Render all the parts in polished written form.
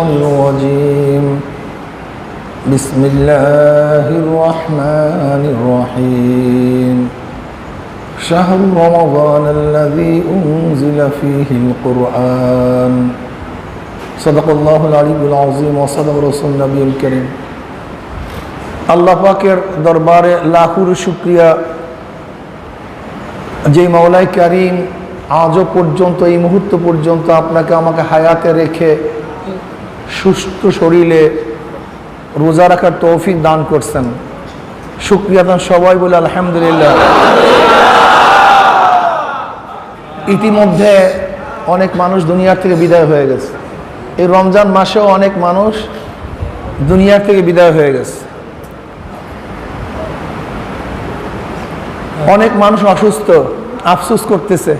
الرجيم بسم الله الرحمن الرحيم شهر رمضان الذي أنزل فيه القرآن صدق الله العلي العظيم وصدق رسول النبي الكريم আল্লাহ পাকের দরবারে লাখুর শুকরিয়া যে মাওলাই কারীম আজও পর্যন্ত এই মুহূর্ত পর্যন্ত আপনাকে আমাকে হায়াতে রেখে সুস্থ শরীরে রোজা রাখার তৌফিক দান করছেন। শুকরিয়া দান সবাই বলে আলহামদুলিল্লাহ। ইতিমধ্যে অনেক মানুষ দুনিয়ার থেকে বিদায় হয়ে গেছে। এই রমজান মাসেও অনেক মানুষ দুনিয়ার থেকে বিদায় হয়ে গেছে। অনেক মানুষ অসুস্থ, আফসোস করতেছে,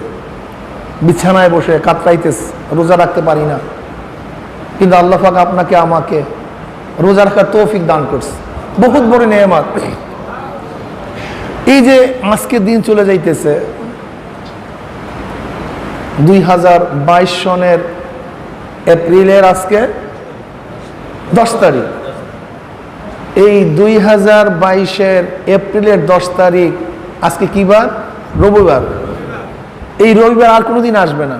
বিছানায় বসে কাতরাইতেছে, রোজা রাখতে পারি না। কিন্তু আল্লাহ পাক আপনাকে আমাকে রোজা রাখার তৌফিক দান করছে, বহুত বড় নেয়ামত। এই যে আজকে দিন চলে যাইতেছে 2022 সনের এপ্রিলের আজকে 10 তারিখ। এই 2022-এর এপ্রিলের 10 তারিখ আজকে কি বার? রবিবার। এই রবিবার আর কোনোদিন আসবে না,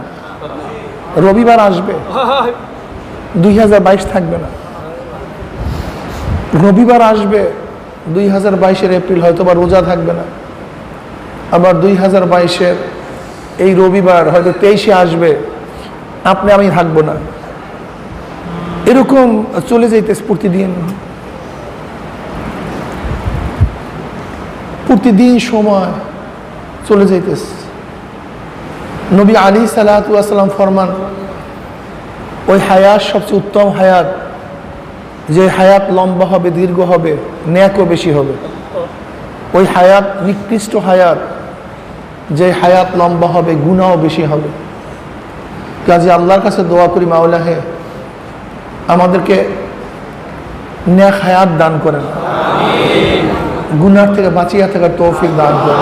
রবিবার আসবে, 2022 থাকবে না। রবিবার আসবে 2022-এর এপ্রিল, হয়তো বা রোজা থাকবে না। আবার 2022-এর এই রবিবার হয়তো 23-এ আসবে, আপনি আমি থাকবো না। এরকম চলে যাইতেছে প্রতিদিন সময় চলে যাইতেছে। নবী আলাইহিস সালাতু ওয়াস সালাম ফরমান, ওই হায়াত সবচেয়ে উত্তম হায়াত, যে হায়াত লম্বা হবে, দীর্ঘ হবে, নেকও বেশি হবে। ওই হায়াত নিকৃষ্ট হায়াত, যে হায়াত লম্বা হবে, গুনাহও বেশি হবে। কাজে আল্লাহর কাছে দোয়া করি, মাওলা হে আমাদেরকে নেক হায়াত দান করেন, গুনাহ থেকে বাঁচিয়ে থাকার তৌফিক দান করেন।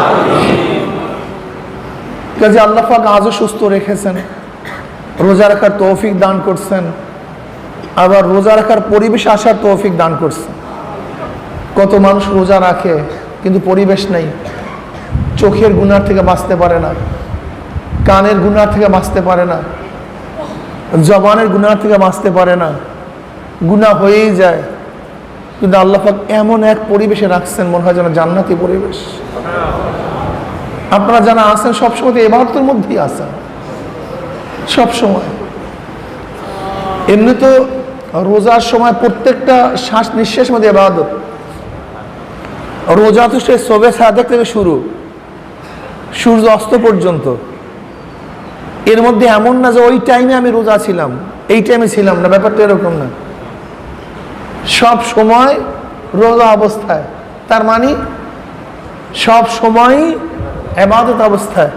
কাজে আল্লাহ পাক আজও সুস্থ রেখেছেন, রোজা রাখার তৌফিক দান করছেন, আবার রোজা রাখার পরিবেশে আসার তৌফিক দান করছেন। কত মানুষ রোজা রাখে কিন্তু পরিবেশ নেই, চোখের গুনাহ থেকে বাঁচতে পারে না, কানের গুনাহ থেকে বাঁচতে পারে না, জবানের গুনাহ থেকে বাঁচতে পারে না, গুনাহ হয়েই যায়। কিন্তু আল্লাহ পাক এমন এক পরিবেশে রাখছেন, মনে হয় যেন জান্নাতি পরিবেশ। আপনারা যারা আছেন সবসময় তো ইবাদতের মধ্যেই আছেন, সবসময়। এমনি তো রোজার সময় প্রত্যেকটা শ্বাস নিঃশ্বাসের মধ্যে ইবাদত। রোজা তো সে সবে সাদেক থেকে শুরু, সূর্য অস্ত পর্যন্ত। এর মধ্যে এমন না যে ওই টাইমে আমি রোজা ছিলাম, এই টাইমে ছিলাম না, ব্যাপারটা এরকম না। সব সময় রোজা অবস্থায়, তার মানে সব সময় ইবাদত অবস্থায়।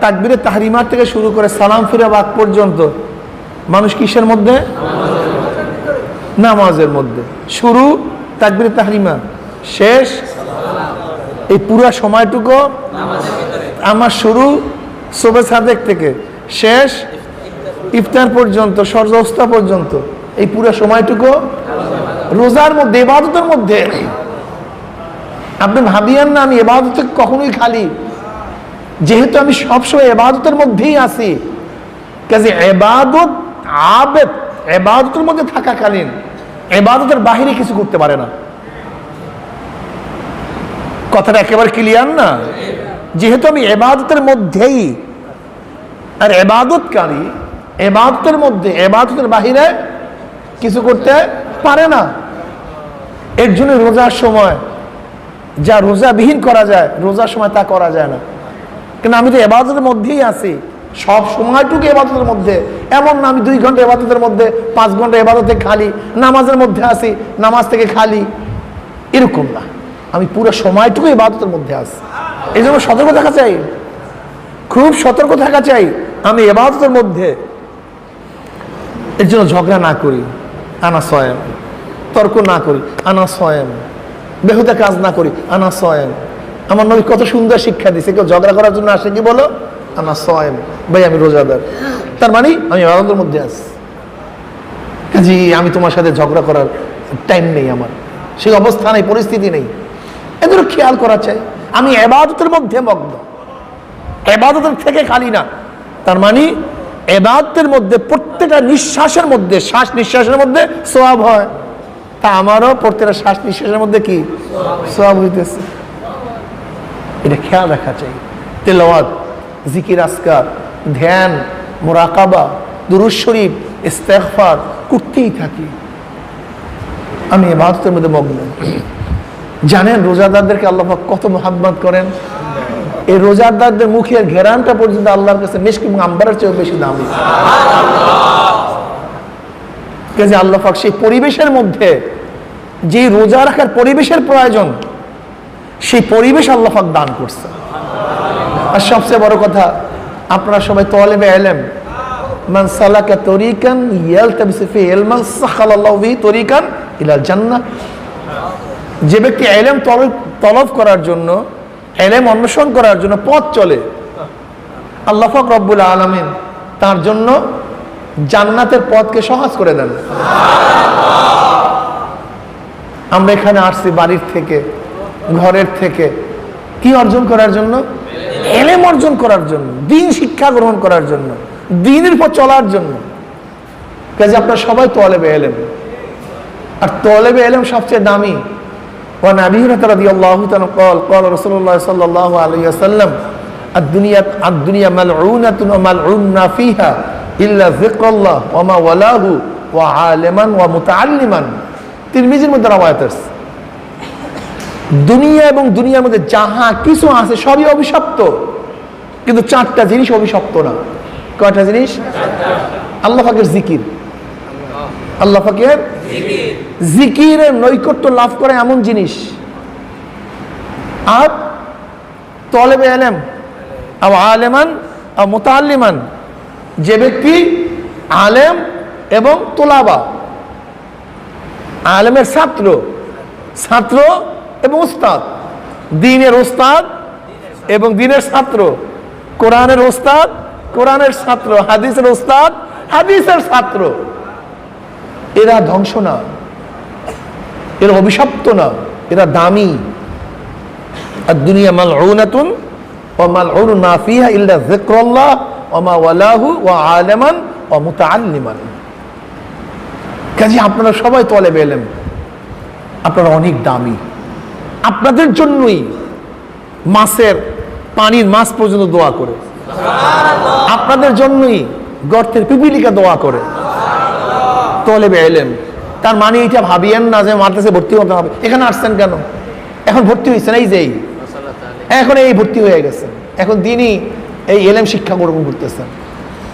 তাকবীরে তাহরিমাত থেকে শুরু করে সালাম ফিরে বাক পর্যন্ত মানুষ কিসের মধ্যে? নামাজের মধ্যে। শুরু তাকবীরে তাহরিমা, শেষ এই পুরো সময়টুকু আমার শুরু সুবহ সাদেক থেকে শেষ ইফতার পর্যন্ত, সূর্যাস্ত পর্যন্ত, এই পুরো সময়টুকু রোজার মধ্যে, ইবাদতের মধ্যে। আপনি ভাবিয়েন না আমি ইবাদত কখনোই খালি, যেহেতু আমি সবসময় ইবাদতের মধ্যেই আছি। কাজে ইবাদত আবেদ, ইবাদতের মধ্যে থাকাকালীন ইবাদতের বাহিরে কিছু করতে পারে না। কথাটা একেবারে ক্লিয়ার না? যেহেতু আমি ইবাদতের মধ্যেই, আর ইবাদতকারী ইবাদতের মধ্যে, ইবাদতের বাহিরে কিছু করতে পারে না। এর জন্য রোজার সময় যা রোজাবিহীন করা যায়, রোজার সময় তা করা যায় না। কিন্তু আমি তো ইবাদতের মধ্যেই আছি, সব সময়টুকু ইবাদতের মধ্যে। এমন না আমি 2 ঘন্টা ইবাদতের মধ্যে, 5 ঘন্টা ইবাদতে খালি, নামাজের মধ্যে আছি, নামাজ থেকে খালি, এরকম না। আমি পুরো সময়টুকু ইবাদতের মধ্যে আছি। এই জন্য সতর্ক থাকা চাই, খুব সতর্ক থাকা চাই আমি ইবাদতের মধ্যে। এর জন্য ঝগড়া না করি, আনা সয়াম, তর্ক না করি, আনা সয়াম, বেহুদা কাজ না করি, আনা সয়াম। আমার নবী কত সুন্দর শিক্ষা দিয়েছে। কেউ ঝগড়া করার জন্য আসে কি বলো? আনা সয়াম, ভাই আমি রোজাদার, তার মানে আমি ইবাদতের মধ্যে আছি। জি আমি তোমার সাথে ঝগড়া করার টাইম নেই, আমার সেই অবস্থা নেই, পরিস্থিতি নেই। এদের খেয়াল করা চাই। আমি ইবাদতের মধ্যে মগ্ন, ইবাদতের থেকে খালি না। তার মানে ইবাদতের মধ্যে প্রত্যেকটা নিঃশ্বাসের মধ্যে, শ্বাস নিঃশ্বাসের মধ্যে সওয়াব হয়, তা আমারও প্রত্যেকটা শ্বাস নিঃশ্বাসের মধ্যে কি সওয়াব হইতেছে, এটা খেয়াল রাখা চাই। তেলাওয়াত, জিকির, আজকার, ধ্যান, মুরাকাবা, দুরূদ শরীফ, ইস্তেগফার করতেই থাকি। আমি ইবাদতের মধ্যে মগ্ন। জানেন রোজাদারদেরকে আল্লাহ পাক কত মুহাব্বত করেন? এই রোজাদারদের মুখের ঘেরানটা পর্যন্ত আল্লাহর কাছে মিশক এবং আম্বারের চেয়ে বেশি দামি। কাজে আল্লাহ পাক সেই পরিবেশের মধ্যে, যে রোজা রাখার পরিবেশের প্রয়োজন, সেই পরিবেশ আল্লাহ পাক দান করছে। আর সবচেয়ে বড় কথা, আপনারা সবাই তালেবে ইলম, মান সালাকা তরিকান ইয়ালতামিসু ফিহি ইলমান সাখালাল্লাহু বিহি তরিকান ইলাল জান্নাহ। যে ব্যক্তি ইলম তলব করার জন্য, ইলম অন্বেষণ করার জন্য পথ চলে, আল্লাহ পাক রব্বুল আলামিন তার জন্য জান্নাতের পথকে সহজ করে দেন। আমরা এখানে আসছি বাড়ির থেকে, ঘরের থেকে, কি অর্জন করার জন্য? ইলম অর্জন করার জন্য, দ্বীন শিক্ষা গ্রহণ করার জন্য, দ্বীনের পথ চলার জন্য। কাজে আপনারা সবাই তালেবে ইলম, আর তালেবে ইলম সবচেয়ে দামি। وعن أبي هريرة رضي الله عنه قال قال رسول الله صلى الله عليه وسلم الدنيا ملعونة وملعون ما فيها إلا ذكر الله وما ولاه وعالما ومتعلما। তিরমিজির মধ্যে রওয়ায়াত আছে, দুনিয়া এবং দুনিয়ার মধ্যে যাহা কিছু আছে সবই অভিশপ্ত, কিন্তু চারটা জিনিস অভিশপ্ত না। কয়টা জিনিস? আল্লাহ পাকের জিকির, আল্লাহ পাকের জিকিরের নৈকট্য লাভ করে এমন জিনিস, আর তালেবে ইলম আও আলেমান আও মুতাআল্লিমান, যে ব্যক্তি আলেম এবং তোলাবা, আলেমের ছাত্র, ছাত্র এবং উস্তাদ, দ্বীনের উস্তাদ এবং দ্বীনের ছাত্র, কোরআনের উস্তাদ, কোরআনের ছাত্র, হাদিসের উস্তাদ, হাদিসের ছাত্র, এরা ধ্বংস না, এরা অভিশপ্ত না, এরা দামি। আর দুনিয়া মালউনাতুন ওয়া মালউনুন মা ফিহা ইল্লা যিকরুল্লাহ ওয়া মা ওয়ালাহু ওয়া আলিমান ওয়া মুতাআল্লিমান। কাজে আপনারা সবাই তালেবে ইলম, আপনারা অনেক দামি। আপনাদের জন্যই মাছের, পানির মাছ পর্যন্ত দোয়া করে, আপনাদের জন্যই গর্তের পিপিলিকা দোয়া করে। তালেবে ইলম, তার মানে এটা ভাবিয়েন না যে মাদ্রাসায় ভর্তি হতে হবে। এখানে আসছেন কেন? এখন ভর্তি হয়েছেন, এই যে এখন এই ভর্তি হয়ে গেছেন, এখন দিনই এই ইলম শিক্ষা গ্রহণ করতেছেন।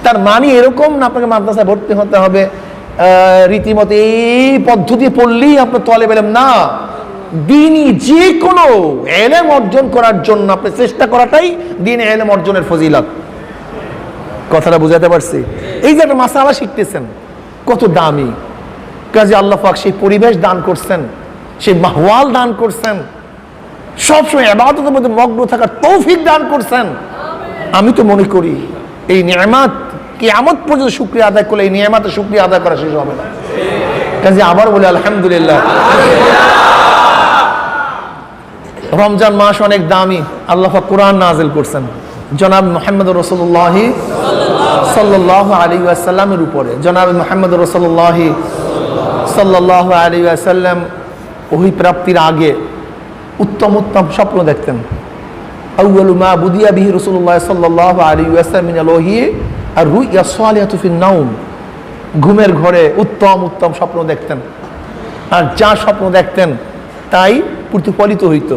তার মানে এরকম না আপনাকে মাদ্রাসায় ভর্তি হতে হবে, রীতিমতো এই পদ্ধতি পড়লেই আপনার তালেবে ইলম না। দিনই যে কোনো ইলম অর্জন করার জন্য আপনি চেষ্টা করাটাই দিন ইলম অর্জনের ফজিলত। কথাটা বুঝাতে পারছি? এই যে একটা মাসালা শিখতেছেন, কত দামি। কাজে আল্লাহ পাক সেই পরিবেশ দান করছেন, সেই মাহওয়াল দান করছেন, সবসময় ইবাদতের মধ্যে মগ্ন থাকার তৌফিক দান করছেন। আমি তো মনে করি এই নিয়ামত কিয়ামত পর্যন্ত শুকরিয়া আদায় করলে এই নিয়ামতের শুকরিয়া আদায় করা শেষ হবে না। কাজে আবার বলি আলহামদুলিল্লাহ। রমজান মাস অনেক দামি, আল্লাহ পাক কোরআন নাযিল করছেন জনাব মুহাম্মদ রাসূলুল্লাহ সাল্লাল্লাহু আলাইহি ওয়াসাল্লামের উপরে। জনাব মুহাম্মদ রাসূলুল্লাহ সাল্লাল্লাহু আলাইহি ওয়াসাল্লাম ওহী প্রাপ্তির আগে উত্তম উত্তম স্বপ্ন দেখতেন। আউয়ালু মা বুদিয়া বিহি রাসূলুল্লাহ সাল্লাল্লাহু আলাইহি ওয়াসাল্লাম মিনাল ওহী আর রুইয়া সালিহাতু ফিন নাওম, ঘুমের ঘরে উত্তম উত্তম স্বপ্ন দেখতেন। আর যা স্বপ্ন দেখতেন তাই প্রতিফলিত হইত,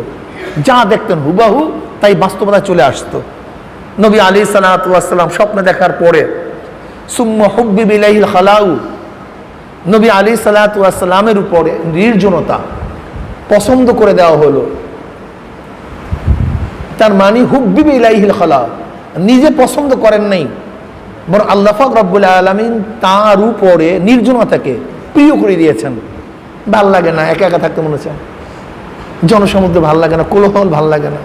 যা দেখতেন হুবাহু তাই বাস্তবতায় চলে আসতো। নবী আলাইহিস সালাতু ওয়াস সালাম স্বপ্ন দেখার পরে সুম্মা হুব্বিবা ইলাইহিল খালাউ, নবী আলাইহিস সালাতু ওয়াস সালামের উপরে নির্জনতা পছন্দ করে দেওয়া হলো। তার মানে হুব্বিবা ইলাইহিল খালাউ, নিজে পছন্দ করেন নাই, বরং আল্লাহ পাক রব্বুল আলামিন তার উপরে নির্জনতাকে প্রিয় করে দিয়েছেন। ভাল লাগে না, একা একা থাকতে মনে চায়, জনসমুদ্রে ভাল লাগে না, কোলাহল ভাল লাগে না।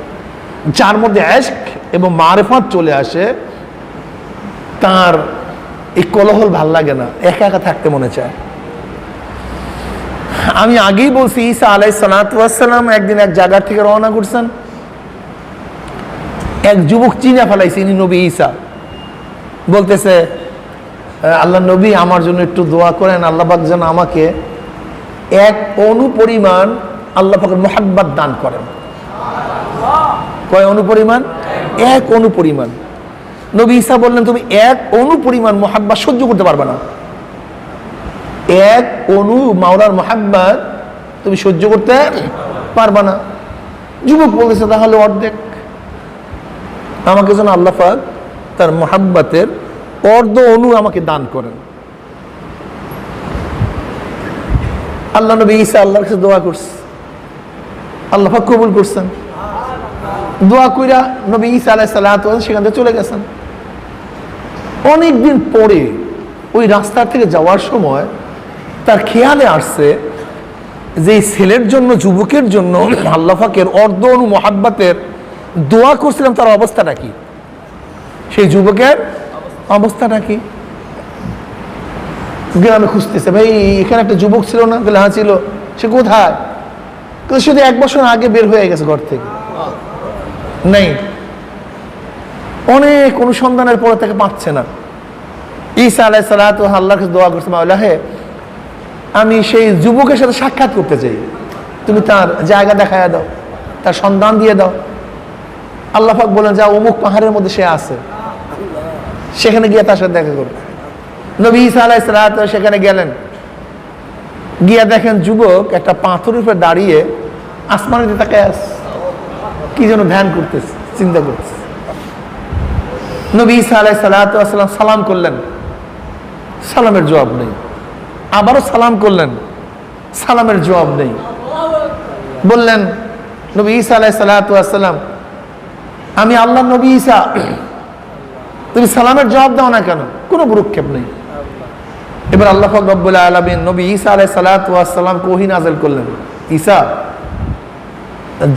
যার মধ্যে ইশক এবং মারিফাত চলে আসে তার এই কোলাহল ভাল লাগে না, একা একা থাকতে মনে চায়। আমি আগেই বলছি, ঈসা আলাইহিস সালাতু ওয়াস সালাম একদিন এক জায়গা থেকে রওনা করছেন, এক যুবক চিনে ফেলাইছে ইনি নবী ঈসা। বলতেছে, আল্লাহ নবী আমার জন্য একটু দোয়া করেন, আল্লাহ পাক যেন আমাকে এক অণু পরিমাণ আল্লাহ পাকের মুহাব্বত দান করেন। কয় অণু পরিমাণ? এক অণু পরিমাণ। নবী ঈসা বললেন, তুমি এক অণু পরিমাণ মুহাব্বত সহ্য করতে পারবে না, এক অণু মাওলার মুহাব্বত তুমি সহ্য করতে পারবে না। যুবক বলতেছে, তাহলে অর্ধেক আমাকে যেন আল্লাহ পাক তার মুহাব্বতের অর্ধ অণু আমাকে দান করেন। আল্লাহ নবী ঈসা আল্লাহর কাছে দোয়া করছে, আল্লাহ পাক কবুল করছেন। দোয়া কইরা নবী ঈসা আলাইহিস সালাতু ওয়াস সেখান থেকে চলে গেছেন। অনেকদিন পরে ওই রাস্তা থেকে যাওয়ার সময় তার খেয়ালে আসছে যে এই ছেলের জন্য, যুবকের জন্য আল্লাহ পাকের অর্ধ অণু মুহাব্বতের দোয়া করছিলাম, তার অবস্থাটা কি, সেই যুবকের অবস্থাটা কি। গ্রামে খুঁজতেছে, ভাই এখানে একটা যুবক ছিল না? বলে হ্যাঁ ছিল। সে কোথায়? শুধু 1 বছর আগে বের হয়ে গেছে ঘর থেকে, নেই। অনেক অনুসন্ধানের পরে তাকে পাচ্ছে না। ঈসা আলাইহিস সালাতু আল্লাহর কাছে দোয়া করছে, মাওলা হে, আমি সেই যুবকের সাথে সাক্ষাৎ করতে চাই, তুমি তার জায়গা দেখায় দাও, তার সন্ধান দিয়ে দাও। আল্লাহ পাক বলেন, যা অমুক পাহাড়ের মধ্যে সে আছে, সেখানে গিয়ে তার সাথে দেখা করো। নবী ঈসা আলাইহিস সালাতু সেখানে গেলেন, গিয়া দেখেন যুবক একটা পাথরের উপর দাঁড়িয়ে আসমানের দিকে তাকায় আছে, কি যেন ধ্যান করতেছে, চিন্তা করতেছে। নবী ঈসা আলাইহিস সালাতু ওয়াসসালাম সালাম করলেন, সালামের জবাব নেই। আবারও সালাম করলেন, সালামের জবাব নেই। বললেন নবী ঈসা আলাইহিস সালাতু ওয়াসসালাম, আমি আল্লাহর নবী ঈসা, তুমি সালামের জবাব দাও না কেন? কোনো ভ্রুক্ষেপ নেই। এবার আল্লাহ পাক রব্বুল আলামিন নবী ঈসা আলাইহিস সালাতু ওয়াসসালামকে ওহী নাযিল করলেন, ঈসা,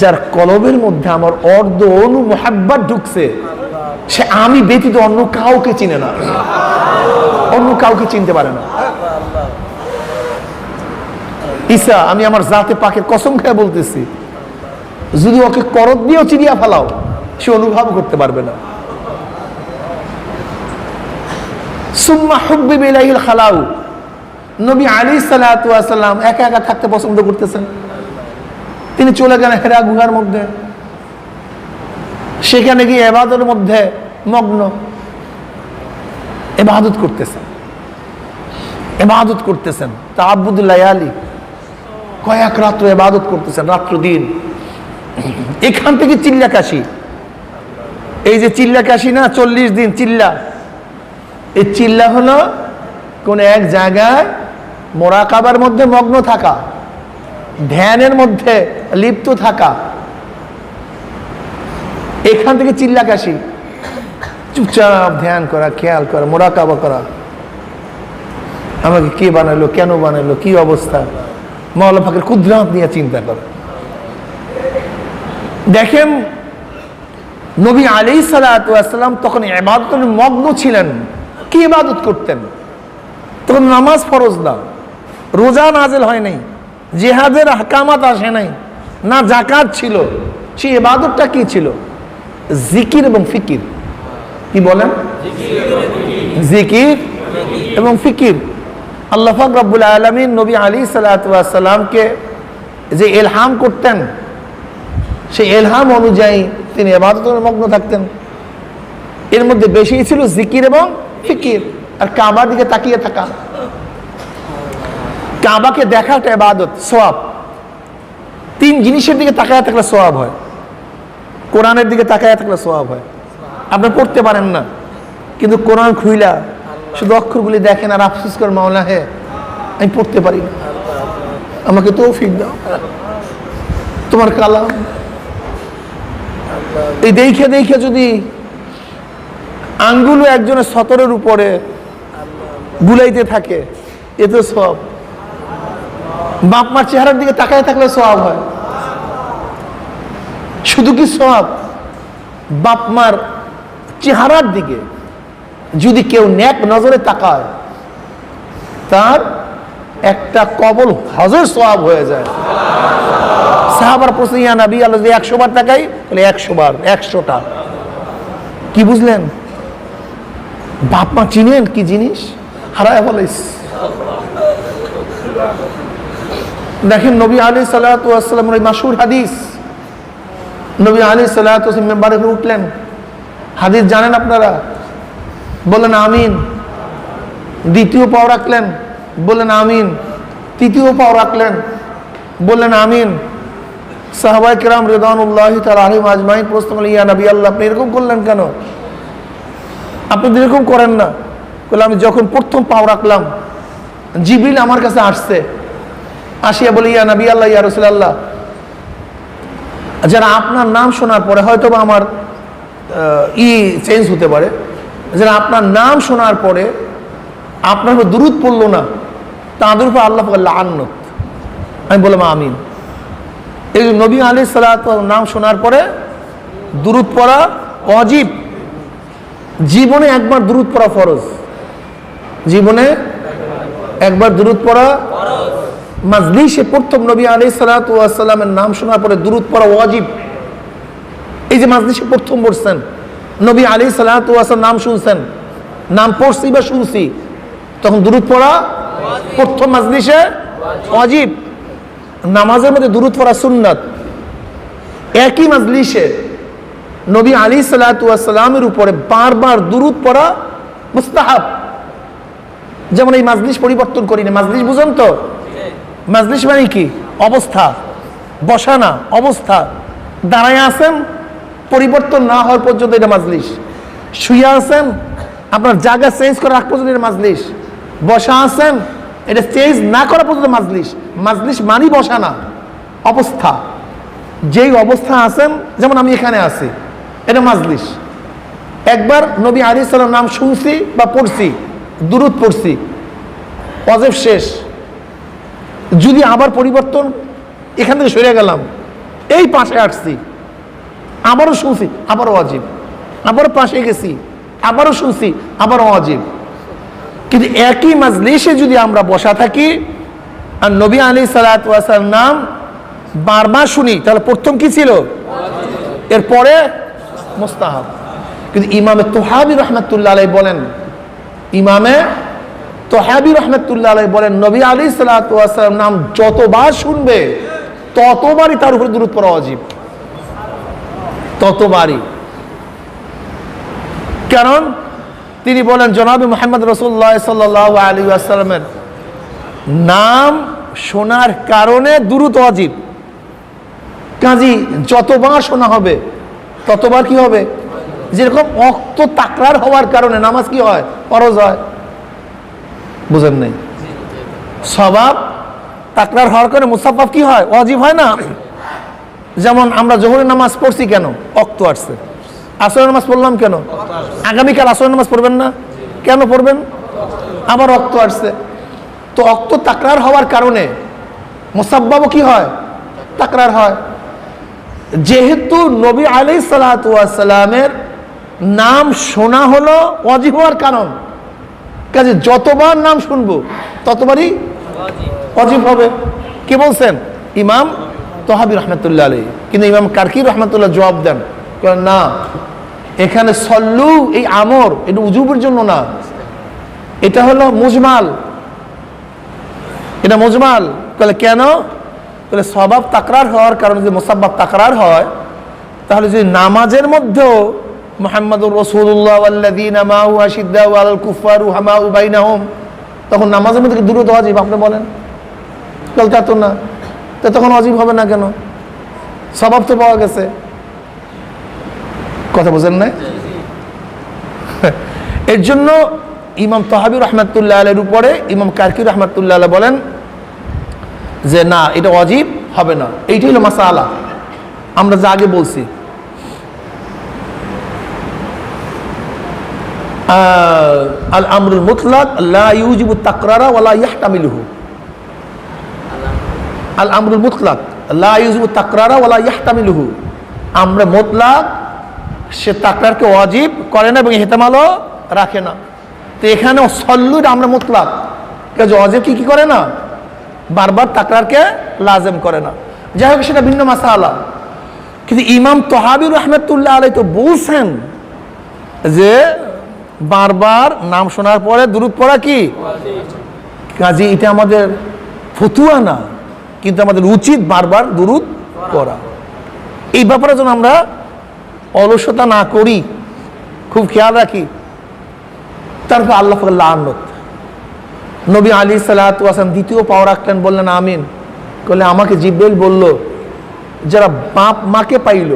যার কলবের মধ্যে আমার অর্ধ অণু মুহাব্বত ঢুকছে, সে আমি ব্যতীত অন্য কাউকে চিনে না, অন্য কাউকে চিনতে পারে না। ঈসা, আমি আমার জাতে পাকের কসম খেয়ে বলতেছি, যদি ওকে করদ দিয়েও চিনিয়া ফেলাও, সে অনুভব করতে পারবে না। সুম্মা হুব্বিবা ইলাইহিল খালাউ, নবী আলাইহিস সালাতু ওয়াস সালাম একা একা থাকতে পছন্দ করতেছেন। তিনি চলে গেলেন হেরা গুহার মধ্যে, সেখানে গিয়ে ইবাদতের মধ্যে মগ্ন, ইবাদত করতেছেন, ইবাদত করতেছেন। তাআব্বুদুল লায়ালি, কয়েক রাত্র ইবাদত করতেছেন, রাত্র দিন। এখান থেকে চিল্লা কাশি, এই যে চিল্লা কাশি না, 40 দিন চিল্লা, এই চিল্লা হলো কোন এক জায়গায় মুরাকাবার মধ্যে মগ্ন থাকা, ধ্যানের মধ্যে লিপ্ত থাকা, এখান থেকে চিল্লা কাশি। চুপচাপ ধ্যান করা, খেয়াল করা, মুরাকাবা করা, আমাকে কে বানাইলো, কেন বানাইলো, কি অবস্থা, মাওলা পাকের কুদরত নিয়ে চিন্তা করা। দেখেন নবী আলাইহিস সালাতু ওয়াস সালাম তখন ইবাদতের মগ্ন ছিলেন। কি ইবাদত করতেন? তখন নামাজ ফরজ না, রোজা নাজিল হয় নাই, জিহাদের আহকামাত আসে নাই, না যাকাত ছিল। সেই ইবাদতটা কি ছিল? জিকির এবং ফিকির। কি বলেন? জিকির এবং ফিকির। আল্লাহ পাক রব্বুল আলামিন নবী আলাইহিস সালাতু ওয়াস সালামকে যে ইলহাম করতেন, সেই ইলহাম অনুযায়ী তিনি ইবাদতের মগ্ন থাকতেন। এর মধ্যে বেশি ছিল জিকির এবং ফিকির, আর কাবার দিকে তাকিয়ে থাকা। কাবাকে দেখা একটা ইবাদত, সওয়াব। 3 জিনিসের দিকে তাকায় থাকলে সওয়াব হয়। কোরআনের দিকে তাকায় থাকলে সওয়াব হয়। আপনি পড়তে পারেন না, কিন্তু কোরআন খুইলা শুধু অক্ষরগুলি দেখেন আর আফসোস করেন, মাওলা হে আমি পড়তে পারি না, আমাকে তৌফিক দাও, তোমার কালাম। এই দেখে দেখে যদি আঙ্গুলও একজনের সতরের উপরে বুলাইতে থাকে, এ তো সব। বাপ মার চেহারার দিকে তাকায় থাকলে সওয়াব হয়। শুধু কি সওয়াব, বাপ মার চেহারার দিকে যদি কেউ নেক নজরে তাকায়, তার একটা কবল হজের সওয়াব হয়ে যায়। সাহাবার প্রশ্ন, ইয়া নবী আল্লাহ, যদি 100 বার তাকাই? বলে 100 বার, 100টা। কি বুঝলেন? বাপ মা চিনেন কি জিনিস? হারায় বলিস। দেখেন নবী আলাইহিস সালাতু ওয়াস সালামের ওই মাশহুর হাদিস, নবী আলাইহিস সালাতু ওয়াস সালাম মিম্বারে উঠলেন, হাদিস জানেন আপনারা? বলেন আমিন। দ্বিতীয় পাও রাখলেন, বলেন আমিন। তৃতীয় পাও রাখলেন, বললেন আমিন। সাহাবায়ে কেরাম রিদওয়ানুল্লাহি তাআলা আলাইহিম আজমাইন প্রশ্ন করলেন, ইয়া নবী আল্লাহ, আপনি এরকম করলেন কেন? আপনি এরকম করেন না। বলে, আমি যখন প্রথম পাও রাখলাম, জিবরিল আমার কাছে আসছে, আসিয়া বলে, ইয়া নবী আল্লাহ, ইয়া রাসূলুল্লাহ, যারা আপনার নাম শোনার পরে, হয়তো বা আমার চেঞ্জ হতে পারে, যারা আপনার নাম শোনার পরে আপনার উপর দুরূদ পড়লো না, তাদের উপর আল্লাহ পাক লাআনত। আমি বললাম আমিন। এই নবী আলাইহিস সালাতু নাম শোনার পরে দুরূদ পড়া ওয়াজিব। জীবনে একবার দুরূদ পড়া ফরজ, জীবনে একবার দুরূদ পড়া ফরজ। মাজলিসে প্রথম নবী আলাইহিস সালাতু ওয়াস সালামের নাম শোনার পরে দুরূদ পড়া ওয়াজিব। এই যে মাজলিসে প্রথম বসছেন, নবী আলাইহিস সালাতু ওয়াস সালাম নাম শুনছেন, নাম পড়ছি বা শুনছি, তখন দুরূদ পড়া প্রথম মাজলিসে ওয়াজিব। নামাজের মধ্যে দুরূদ পড়া সুন্নাত। একই মাজলিসে নবী আলাইহিস সালাতু ওয়াস সালামের উপরে বারবার দুরূদ পড়া মুস্তাহাব। যেমন এই মাজলিস পরিবর্তন করি না। মাজলিস বুঝেন তো? মাজলিস মানে কি? অবস্থা, বসা না, অবস্থা। দাঁড়ায় আছেন, পরিবর্তন না হওয়ার পর্যন্ত এটা মাজলিস। শুয়ে আছেন, আপনার জায়গা চেঞ্জ করা রাখ পর্যন্ত এটা মাজলিস। বসা আছেন, এটা চেঞ্জ না করা পর্যন্ত মাজলিস। মাজলিস মানি বসা না, অবস্থা। যেই অবস্থা আছেন, যেমন আমি এখানে আছি, এটা মাজলিস। একবার নবী আলাইহিস সালাম নাম শুনছি বা পড়ছি, দুরূদ পড়ছি, ওয়াজিব শেষ। যদি আবার পরিবর্তন, এখান থেকে সরে গেলাম, এই পাশে আসছি, আবারও শুনছি, আবারও ওয়াজিব। আবারও পাশে গেছি, আবারও শুনছি, আবারও ওয়াজিব। কিন্তু একই মাজলিসে যদি আমরা বসা থাকি আর নবী আলাইহিস সালাতু ওয়াস সালাম নাম বারবার শুনি, তাহলে প্রথম কি ছিল? এরপরে মুস্তাহাব। কিন্তু ইমামে তোহাবি রহমাতুল্লাহ আলাইহি বলেন, ইমামে তোহাবি রহমাতুল্লাহ আলাইহি বলেন, নবী আলাইহিস সালাতু ওয়াস সালাম নাম যতবার শুনবে ততবারই তার উপরে দুরূদ পড়া ওয়াজিব, ততবারই। কারণ তিনি বলেন, জনাবে মুহাম্মদ রাসূলুল্লাহ সাল্লাল্লাহু আলাইহি ওয়াসাল্লামের নাম শোনার কারণে দুরূদ ওয়াজিব। কাজী যতবার শোনা হবে ততবার কি হবে? যেরকম অক্ত তাকরার হওয়ার কারণে নামাজ কি হয়? ফরজ হয়। বুঝেন নাই? সওয়াব তাকরার হওয়ার কারণে মুসাফফাফ কি হয়? ওয়াজিব হয় না? যেমন আমরা যোহরের নামাজ পড়ছি কেন? অক্ত আসছে। আসরের নামাজ পড়লাম কেন? আগামীকাল আসরের নামাজ পড়বেন না কেন? পড়বেন, আবার অক্ত আসছে। তো অক্ত তাকরার হওয়ার কারণে মুসাব্বাবও কি হয়? তাকরার হয়। যেহেতু নবী আলাইহিস সালাতু ওয়াস সালামের নাম শোনা হলো ওয়াজিব হওয়ার কারণ, কাজে যতবার নাম শুনবো ততবারই ওয়াজিব হবে। কে বলছেন? ইমাম তোহাবি রহমাতুল্লাহ আলাইহি। কিন্তু ইমাম কারকি রহমাতুল্লাহ জবাব দেন, না, এখানে সল্লু এই আমর এটা উজুবের জন্য না, এটা হলো মুজমাল, এটা মুজমাল। তাহলে কেন? তাহলে সওয়াব তাকরার হওয়ার কারণে যদি মুসাব্বাব তাকরার হয়, তাহলে যদি নামাজের মধ্যেও মুহাম্মাদুর রাসূলুল্লাহ ওয়াল্লাযীনা মাআহু আশিদ্দাউ আলাল কুফফারি রুহামাউ বাইনাহুম, তখন নামাজের মধ্যে দুরূদ ওয়াজিব। আপনি বলেন, তাহলে তা তো না, তো তখন ওয়াজিব হবে না কেন? সওয়াব তো পাওয়া গেছে। কথা বুঝেন না? এর জন্য ইমাম তোহাবি রহমাতুল্লাহ আলাইহির উপরে ইমাম কারকি রহমাতুল্লাহ আলাইহি বলেন যে না, এটা ওয়াজিব হবে না। এইটাই হলো মাসালা, আমরা যা আগে বলছি। আল আমরুল মুতলাক লা ইউজিবু তাকরারা ওয়ালা ইয়াহতামিলুহু। আল আমরুল মুতলাক লা ইউজিবু তাকরারা ওয়ালা ইয়াহতামিলুহু। আমরে মুতলাক সে তাকরারকে ওয়াজিব করে না এবং ইহতিমালও রাখে না। তো এখানে সল্লুর আমরা মুতলাক, কাজে ওয়াজিব কি করে না? বারবার তাকরারকে লাজেম করে না। যাই হোক, সেটা ভিন্ন মাসালা। কিন্তু ইমাম তহাবী রহমতুল্লাহ আলাইহি তো বলছেন যে বারবার নাম শোনার পরে দুরূদ পড়া কি কাজী, এটা আমাদের ফতুয়া না, কিন্তু আমাদের উচিত বারবার দুরূদ পড়া। এই ব্যাপারে যেন আমরা অলসতা না করি, খুব খেয়াল রাখি। তারপর আল্লাহ পাকের লানত। নবী আলাইহিস সালাতু ওয়াস সালাম দ্বিতীয় পাও রাখলেন, বললেন আমিন। বললে আমাকে জিবরাইল বলল, যারা বাপ মাকে পাইল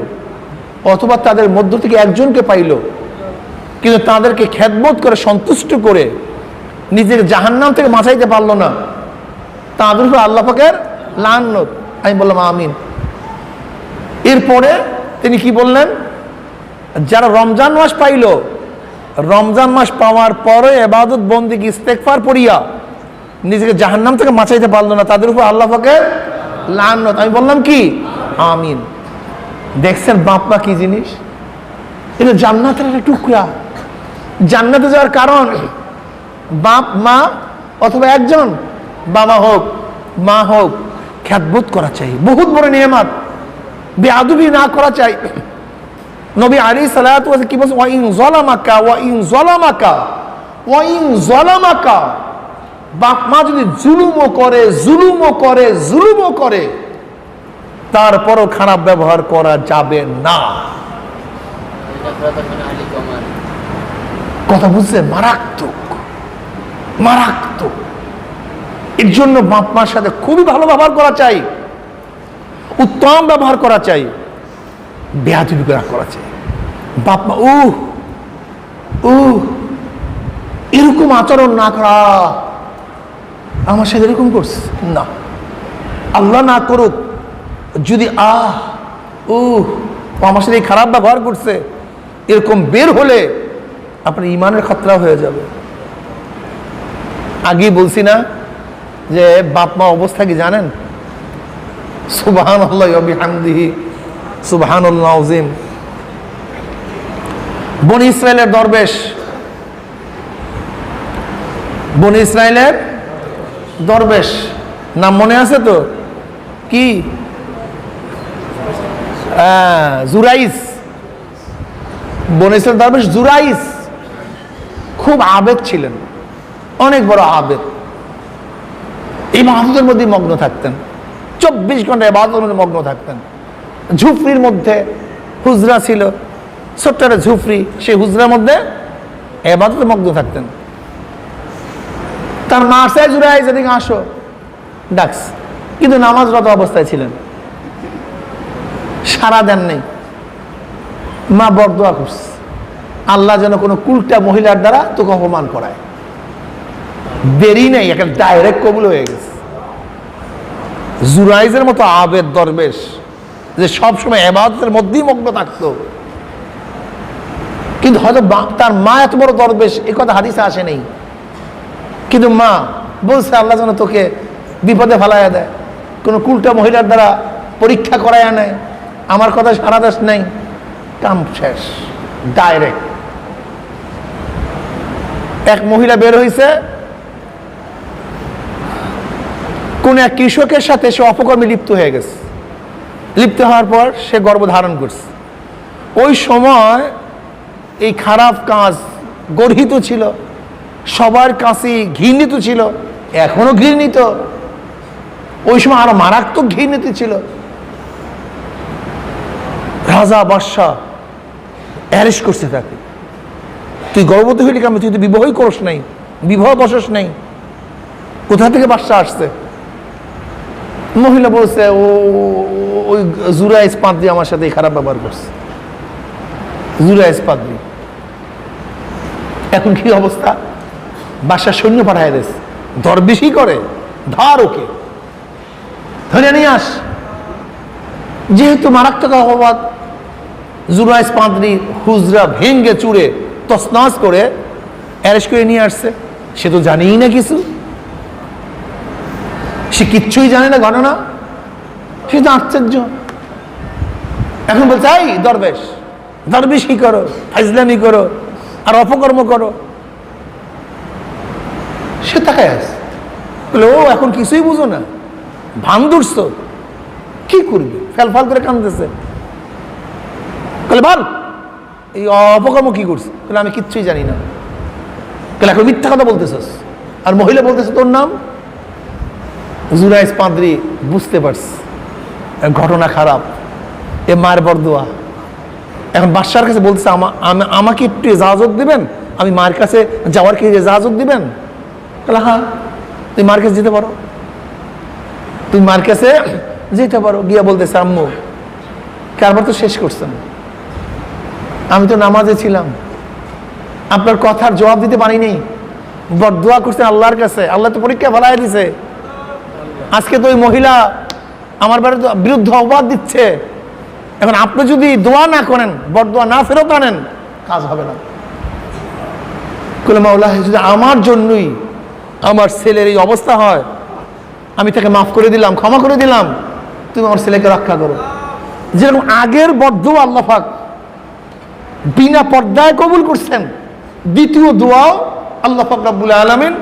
অথবা তাদের মধ্য থেকে একজনকে পাইল কিন্তু তাদেরকে খেদমত করে সন্তুষ্ট করে নিজেকে জাহান্নাম থেকে বাঁচাইতে পারলো না, তাদের উপর আল্লাহ পাকের লানত। আমি বললাম আমিন। এরপরে তিনি কি বললেন, যারা রমজান মাস পাইল, রমজান মাস পাওয়ার পরে ইবাদত বন্দেগী ইস্তেগফার পড়িয়া নিজেকে জাহান্নাম থেকে বাঁচাইতে পারলো না, তাদের উপর আল্লাহ পাকের লানত। আমি বললাম কি আমিন। দেখছেন বাপ মা কি জিনিস? এটা জান্নাতের একটা টুকরা। জান্নাতে যাওয়ার কারণ বাপ মা অথবা একজন, বাবা হোক মা হোক, খেদমত করা চাই, বহুত বড় নিয়ামত, বেয়াদবি না করা চাই। নবী আলাইহিস সালাতু ওয়াস সালাম কি বলছেন, ওয়া ইন যালামাকা ওয়া ইন যালামাকা ওয়া ইন যালামাকা, বাপ মা যদি জুলুমও করে তারপরও খারাপ ব্যবহার করা যাবে না। কথা বুঝছেন? মারাত্মক মারাত্মক। এর জন্য বাপ মার সাথে খুবই ভালো ব্যবহার করা চাই, উত্তম ব্যবহার করা চাই, বেয়াদবি করা চাই। বাপ মা এরকম আচরণ না করা, আমার সাথে এরকম করছে না, আল্লাহ না করুক, যদি আমার সাথে খারাপ ব্যবহার করছে এরকম বের হলে আপনার ইমানের খতরা হয়ে যাবে। আগেই বলছি না যে বাপ মা অবস্থা কি জানেন? সুবহানাল্লাহি ওয়া বিহামদিহি সুবহানাল্লাহ আযীম। বনি ইসরাইলের দরবেশ, বনি ইসরাইলের দরবেশ নাম মনে আছে তো? কি? জুরাইস। বনি ইসরাইল দরবেশ জুরাইস খুব আবেদ ছিলেন, অনেক বড় আবেদ। ইবাদতের মধ্যে মগ্ন থাকতেন, 24 ঘন্টা ইবাদতের মধ্যে মগ্ন থাকতেন। ঝুপড়ির মধ্যে হুজরা ছিল, ছোট্ট একটা ঝুপড়ি, সেই হুজরার মধ্যে ইবাদতে মগ্ন থাকতেন। তার মা আসে, জুরাইস এদিকে আসো, ডাকস, কিন্তু নামাজরত অবস্থায় ছিলেন, সারা দেন নেই। মা বরদোয়া করছে, আল্লাহ যেন কোনো কুলটা মহিলার দ্বারা তোকে অপমান করায়। দেরি নেই, একটা ডাইরেক্ট কবুল হয়ে গেছে। জুরাইজের মতো আবেদ দরবেশ যে সবসময় ইবাদতের মধ্যেই মগ্ন থাকতো, কিন্তু হয়তো তার মা এত বড় দরবেশ এ কথা হাদিসে আসে নেই, কিন্তু মা বলছে আল্লাহ যেন তোকে বিপদে ফেলাইয়া দেয়, কোনো কুলটা মহিলার দ্বারা পরীক্ষা করাইয়া নেয়, আমার কথা সারা দেশ নেই, কাম শেষ, ডাইরেক্ট। এক মহিলা বের হয়েছে, কোন এক কৃষকের সাথে সে অপকর্মে লিপ্ত হয়ে গেছে। লিপ্ত হওয়ার পর সে গর্ভধারণ করছে। ওই সময় এই খারাপ কাজ গর্হিত ছিল, সবার কাছে ঘৃণিত ছিল, এখনো ঘৃণিত, ওই সময় আরো মারাত্মক ঘৃণিত ছিল। রাজা বাদশাহ অ্যারেস্ট করছে তাকে, তুই গর্ভবতী হইলি কেন? তুই তো বিবাহই করস নাই, বিবাহ বসস নাই, কোথা থেকে বাদশাহ আসছে? মহিলা বলছে ওই জুরাইস পাদ্রী আমার সাথে খারাপ ব্যবহার করছে, জুরাইস পাদ্রী। এখন কি অবস্থা? বাদশাহ সৈন্য পাঠায় দিয়েছে, দরবেশই করে, ধর ওকে ধরে নিয়ে আস। যেহেতু মারাত্মক অপবাদ, জুরাইস পাদ্রী হুজরা ভেঙ্গে চুড়ে তছনছ করে অ্যারেস্ট করে নিয়ে আসছে। সে তো জানেই না কিছু, সে কিচ্ছুই জানে না ঘটনা, সে তো আশ্চর্য। এখন বলছে এই দরবেশ, দরবেশই করো, ফাইজলামি করো আর অপকর্ম করো। সে তাকায় আছে, বলে ও এখন কিছুই বুঝো না, ভান ধরছো, কি করবে? ফেলফাল করে কাঁদতেছে। বলে বল এই অপকর্ম কি করছে? বলে আমি কিচ্ছুই জানি না। বলে এখন মিথ্যা কথা বলতেছস। আর মহিলা বলতেছে তোর নাম? জুরাইজ পাদ্রী বুঝতে পারছে ঘটনা খারাপ, এ মায়ের বরদোয়া। এখন বাদশার কাছে বলতেছে আমাকে একটু ইজাজত দিবেন, আমি মায়ের কাছে যাওয়ার কি ইজাজত দিবেন? বলে হ্যাঁ, তুই মার কাছে যেতে পারো, তুই মার কাছে যেতে পারো। গিয়া বলতেছে আম্মু কারবার তো শেষ করছেন, আমি তো নামাজে ছিলাম, আপনার কথার জবাব দিতে পারিনি, বরদোয়া করছেন আল্লাহর কাছে, আল্লাহ তো পরীক্ষা ফেলাই দিছে। আজকে তো ওই মহিলা আমার বিরুদ্ধে অপবাদ দিচ্ছে, এখন আপনি যদি দোয়া না করেন, বরদোয়া না ফেরত আনেন, কাজ হবে না। বলে মাওলা যদি আমার জন্যই আমার ছেলের এই অবস্থা হয়, আমি তাকে মাফ করে দিলাম, ক্ষমা করে দিলাম, তুমি আমার ছেলেকে রক্ষা করো। যেরকম আগের বরদোয়া আল্লাহ পাক বিনা পর্দায় কবুল করছেন, দ্বিতীয় দোয়াও আল্লাহ পাক রব্বুল আলামিন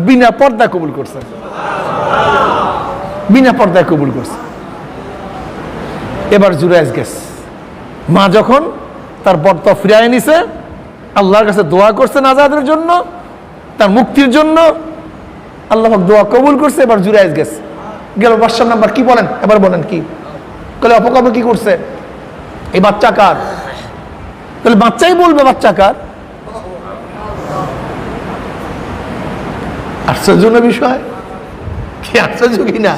বিনা পর্দায় কবুল করছেন, বিনা পর্দায় কবুল করছেন। এবার জুরাইজ গেছে, মা যখন তার বরদা ফিরিয়ে নিছে, আল্লাহর কাছে দোয়া করছেন আজাদের জন্য, তার মুক্তির জন্য, আল্লাহ পাক দোয়া কবুল করছে। এবার জুরাইজ গেছে, গেল বাদশার নাম্বার কি বলেন, এবার বলেন কি? বলে অপকর্ম কি করছে? এই বাচ্চা কার? তাহলে বাচ্চাই বলবে বাচ্চা কার। আশ্চর্য বিষয়, কি আশ্চর্য কিনা?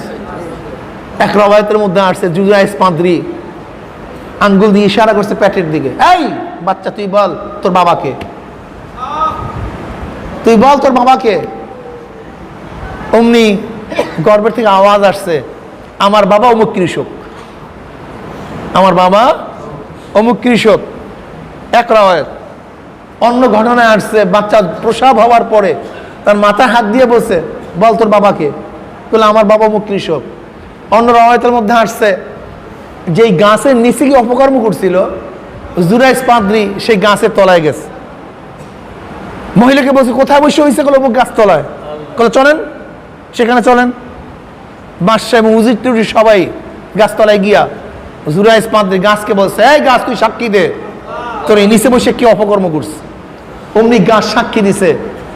এক রওয়ায়াতের মধ্যে আসছে জুরাইজ পাদ্রী আঙ্গুল দিয়ে ইশারা করছে পেটের দিকে, এই বাচ্চা তুই বল তোর বাবাকে, তুই বল তোর বাবাকে। অমনি গর্ভের থেকে আওয়াজ আসছে, আমার বাবা অমুক কৃষক, আমার বাবা অমুক কৃষক। এক রাওয়ায়াত। অন্য ঘটনায় আসছে বাচ্চা প্রসব হওয়ার পরে তার মাথায় হাত দিয়ে বলছে, বল তোর বাবাকে, বলে আমার বাবা অমুক কৃষক। অন্য রাওয়ায়াতের মধ্যে আসছে যেই গাছের নিচে গিয়ে অপকর্ম করছিল জুরাইজ পাদ্রী, সেই গাছের তলায় গেছে। মহিলাকে বলছে কোথায় বসে হয়েছে? বলে অমুক গাছ তলায়। বলে চলেন সেখানে চলেন। বাদশা এবং উজির টুজির সবাই গাছতলায় গিয়া জুরাইজ পাদ্রী গাছকে বলছে, এই গাছ তুই সাক্ষী দে, তোর এই নিচে বসে কি অপকর্ম করছে? অমনি গাছ সাক্ষী দিছে,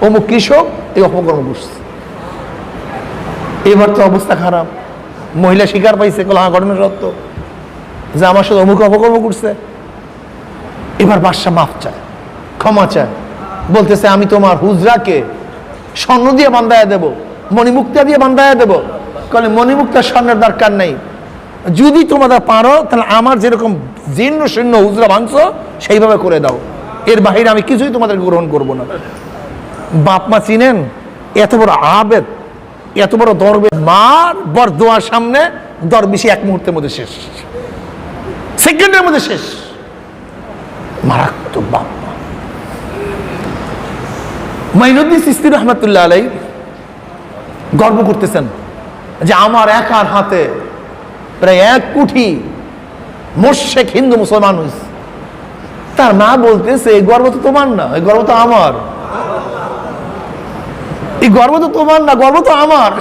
অমুক কৃষক এই অপকর্ম করছে। এবার তো অবস্থা খারাপ, মহিলা স্বীকার পাইছে, বলে হ্যাঁ ঘটনা সত্য যে আমার সাথে অমুক অপকর্ম করছে। এবার বাদশা মাফ চায়, ক্ষমা চায়, বলতেছে আমি তোমার হুজরাকে স্বর্ণ দিয়ে বান্ধায় দেব, মণিমুক্তা দিয়ে বান্ধায় দেব। বলে মণিমুক্তা স্বর্ণের দরকার নেই, যদি তোমরা পারো তাহলে আমার যেরকম জীর্ণ শীর্ণ হুজরা ভাঙছো সেইভাবে করে দাও, এর বাহিরে আমি কিছুই তোমাদের গ্রহণ করব না। বাপ মা চিনেন? এত বড় আবেদ, এত বড় দরবে, মার বরদোয়ার সামনে দরবেশি এক মুহূর্তের মধ্যে শেষ, সেকেন্ডের মধ্যে শেষ। মারাত্মক বাপ মা। মাইনুদ্দিন চিশতি রহমাতুল্লাহ আলাইহি গর্ব করতেছেন যে আমার একার হাতে প্রায় 1 কোটি মোশেক হিন্দু মুসলমান হয়েছে। তার মা বলতেছে এই গর্ব তো তোমার না, এই গর্ব তো আমার, এই গর্ব তো তোমার না, গর্ব তো আমার।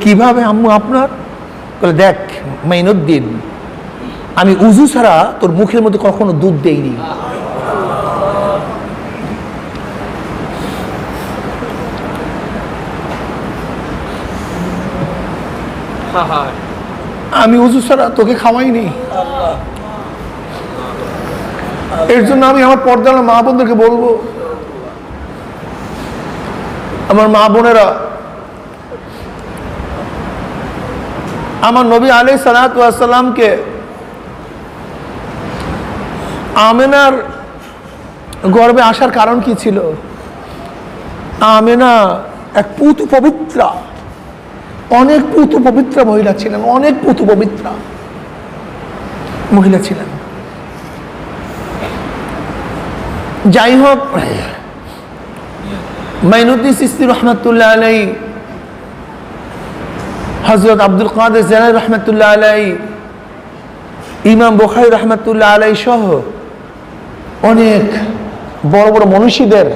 কিভাবে আম্মু আপনার? দেখ মাইনুদ্দিন, আমি উজু ছাড়া তোর মুখের মধ্যে কখনো দুধ দেইনি। আমি উজু ছাড়া তোকে খাওয়াইনি। এর জন্য আমি আমার পর্দার মা বোনদেরকে বলবো, আমার মা বোনেরা, আমার নবী আলাইহিস সালাতু ওয়াস সালামকে আমেনার গর্ভে আসার কারণ কি ছিল? আমেনা এক পুত পবিত্রা, অনেক পুত পবিত্রা মহিলা ছিলেন, অনেক পুত পবিত্রা মহিলা ছিলেন। যাই হোক, মাইনুদ্দিন চিশতি রহমাতুল্লাহ আলাইহি, হযরত আব্দুল কাদের জিলানী রহমাতুল্লাহ আলাইহি, ইমাম বুখারী রহমাতুল্লাহ আলাইহি সহ অনেক বড় বড় মনীষীদের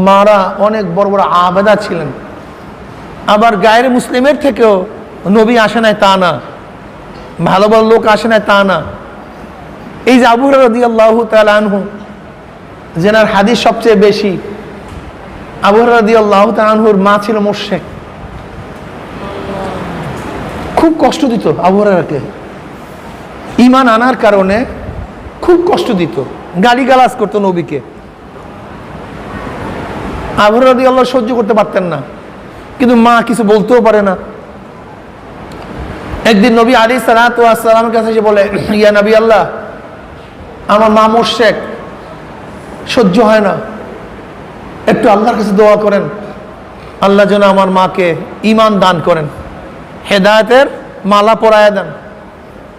মারা অনেক বড় বড় আবেদা ছিলেন। আবার গায়ের মুসলিমের থেকেও নবী আসে নাই তা না, ভালো ভালো লোক আসে নাই তা না। এই যে আবু হুরায়রা রাদিয়াল্লাহু তাআলা আনহু, যেনার হাদিস সবচেয়ে বেশি, আবু হুরায়রা রাদিয়াল্লাহু তাআলা আনহুর মা ছিল মুশরিক। খুব কষ্ট দিত আবু হুরায়রাকে, ঈমান আনার কারণে খুব কষ্ট দিত, গালিগালাজ করতো নবীকে। আবু হুরায়রা রাদিয়াল্লাহু সহ্য করতে পারতেন না, কিন্তু মা কিছু বলতেও পারে না। একদিন নবী আলাইহিস সালাতু ওয়াস সালামের কাছে এসে বলে, ইয়া নবী আল্লাহ, আমার মা মুশরিক, সহ্য হয় না, একটু আল্লাহর কাছে দোয়া করেন, আল্লাহ যেন আমার মাকে ঈমান দান করেন, হেদায়েতের মালা পরায়া দেন,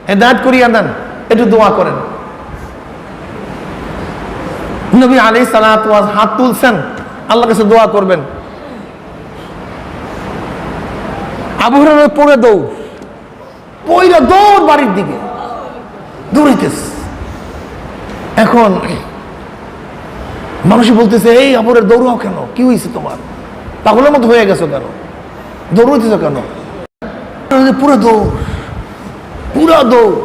হেদায়েত করিয়া দেন, একটু দোয়া করেন। নবী আলাইহিস সালাতু ওয়াস হাত তুলছেন, আল্লাহর কাছে দোয়া করবেন। আবু হুরায়রা পড়ে দৌড় বাড়ির দিকে দৌড়াইতেছে। এখন মানুষ বলতেছে, এই আবু হুরায়রা দৌড়াও কেন, কি হয়েছে তোমার, পাগলের মতো হয়ে গেছো কেন, দৌড়াইতেছো কেন? পুরো দৌড়।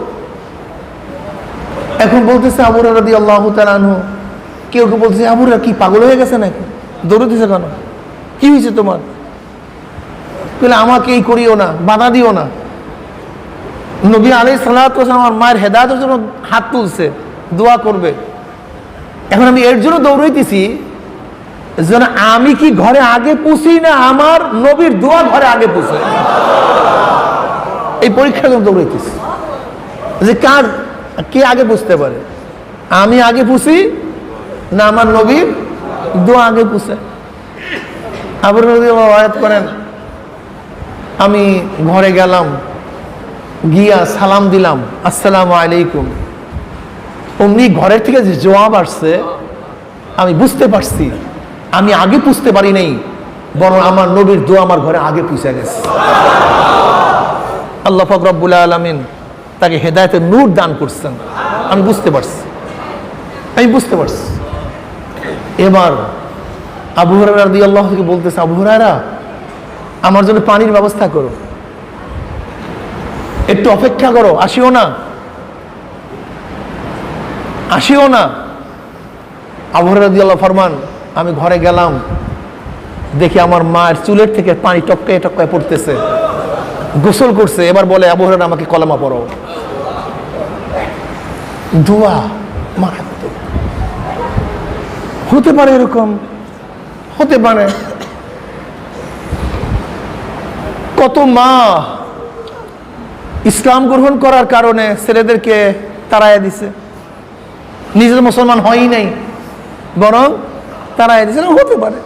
এখন বলতেছে আবু হুরায়রা রাদিয়াল্লাহু তাআলা আনহু, কেউ বলতেছে আবু হুরায়রা কি পাগল হয়ে গেছে নাকি, দৌড়াইতেছো কেন, কি হয়েছে তোমার? বলে আমাকে এই করিও না, বাধা দিও না। নবী আলাইহিস সালাতু ওয়াস সালাম আমার মায়ের হেদায়েতের জন্য হাত তুলছে, দোয়া করবে। এখন আমি এর জন্য দৌড়াইতেছি যেন আমি কি ঘরে আগে পুষি না আমার নবীর দোয়া ঘরে আগে পুষে, এই পরীক্ষার জন্য দৌড়াইতেছি যে কে আগে পুষতে পারে, আমি আগে পুষি না আমার নবীর দোয়া আগে পুষে। আবু হুরায়রা আয়াত করেন, আমি ঘরে গেলাম, গিয়া সালাম দিলাম, আসসালামু আলাইকুম। অমনি ঘরের থেকে যে জবাব আসছে আমি বুঝতে পারছি আমি আগে পুষতে পারি নাই, বরং আমার নবীর দোয়া আমার ঘরে আগে পৌঁছে গেছে। আল্লাহ পাক রব্বুল আলামিন তাকে হেদায়েতের নূর দান করছেন, আমি বুঝতে পারছি। এবার আবু হুরায়রা রাদিয়াল্লাহু থেকে বলতেছে, আবু হুরায়রা আমার জন্য পানির ব্যবস্থা করো, একটু অপেক্ষা করো, আসিও না। আবু হুরায়রা রাদিয়াল্লাহু ফরমান, আমি ঘরে গেলাম, দেখি আমার মায়ের চুলের থেকে পানি টপকায় টপকায় পড়তেছে, গোসল করছে। এবার বলে, আবু হুরায়রা আমাকে কলেমা পড়ো। দোয়া মারাত্মক হতে পারে, এরকম হতে পারে। কত মা ইসলাম গ্রহণ করার কারণে ছেলেদেরকে তাড়াইয়া দিছে, নিজের মুসলমান হয়ই নাই, বরং তাড়াইয়া দিছে। হতে পারে,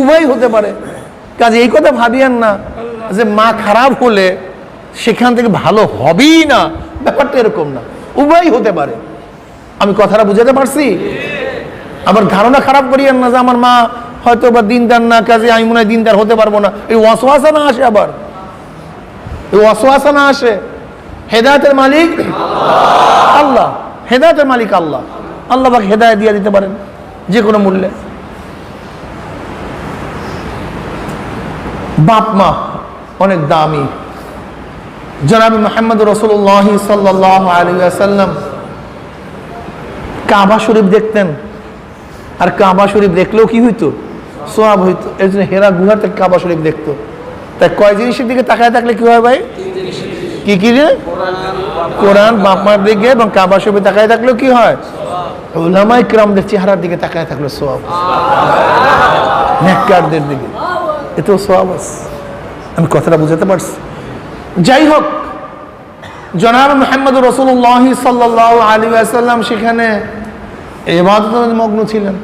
উভয় হতে পারে। কাজে এই কথা ভাবিয়েন না যে মা খারাপ হলে সেখান থেকে ভালো হবেই না, ব্যাপারটা এরকম না, উভয় হতে পারে। আমি কথাটা বুঝাতে পারছি? আবার ধারণা খারাপ করিয়েন না যে আমার মা হয়তো বা দিনদার না, কাজে আমি মনে হয় দিনদার হতে পারবো না, এই ওয়াসওয়াসা না আসে। আবার এই ওয়াসওয়াসা না আসে। হেদায়েতের মালিক আল্লাহ, হেদায়েতের মালিক আল্লাহ, আল্লাহ পাক হেদায়েত দিয়ে দিতে পারেন যে কোনো মূল্যে। বাপ মা অনেক দামি। জনাব মুহাম্মদ রাসূলুল্লাহ সাল্লাল্লাহু আলাইহি ওয়াসাল্লাম কাবা শরীফ দেখতেন, আর কাবা শরীফ দেখলেও কি হইতো, সওয়াব হইতো। এর জন্য হেরা গুহা থেকে কাবা শরীফ দেখতো। তাই কয় জিনিসের দিকে তাকায় থাকলে কি হয় ভাই? কি রে? কোরআন, বাপ মার দিকে এবং কাবা শরীফে তাকায় থাকলেও কি হয়? উলামায়ে কিরামদের চেহারার দিকে তাকায় থাকলে সওয়াব, নেককারদের দিকে, এতেও সওয়াব আছে। আমি কথাটা বুঝাতে পারছি? যাই হোক, জনাব মুহাম্মদ রাসূলুল্লাহ সাল্লাল্লাহু আলাইহি ওয়াসাল্লাম সেখানে ইবাদতে মগ্ন ছিলেন।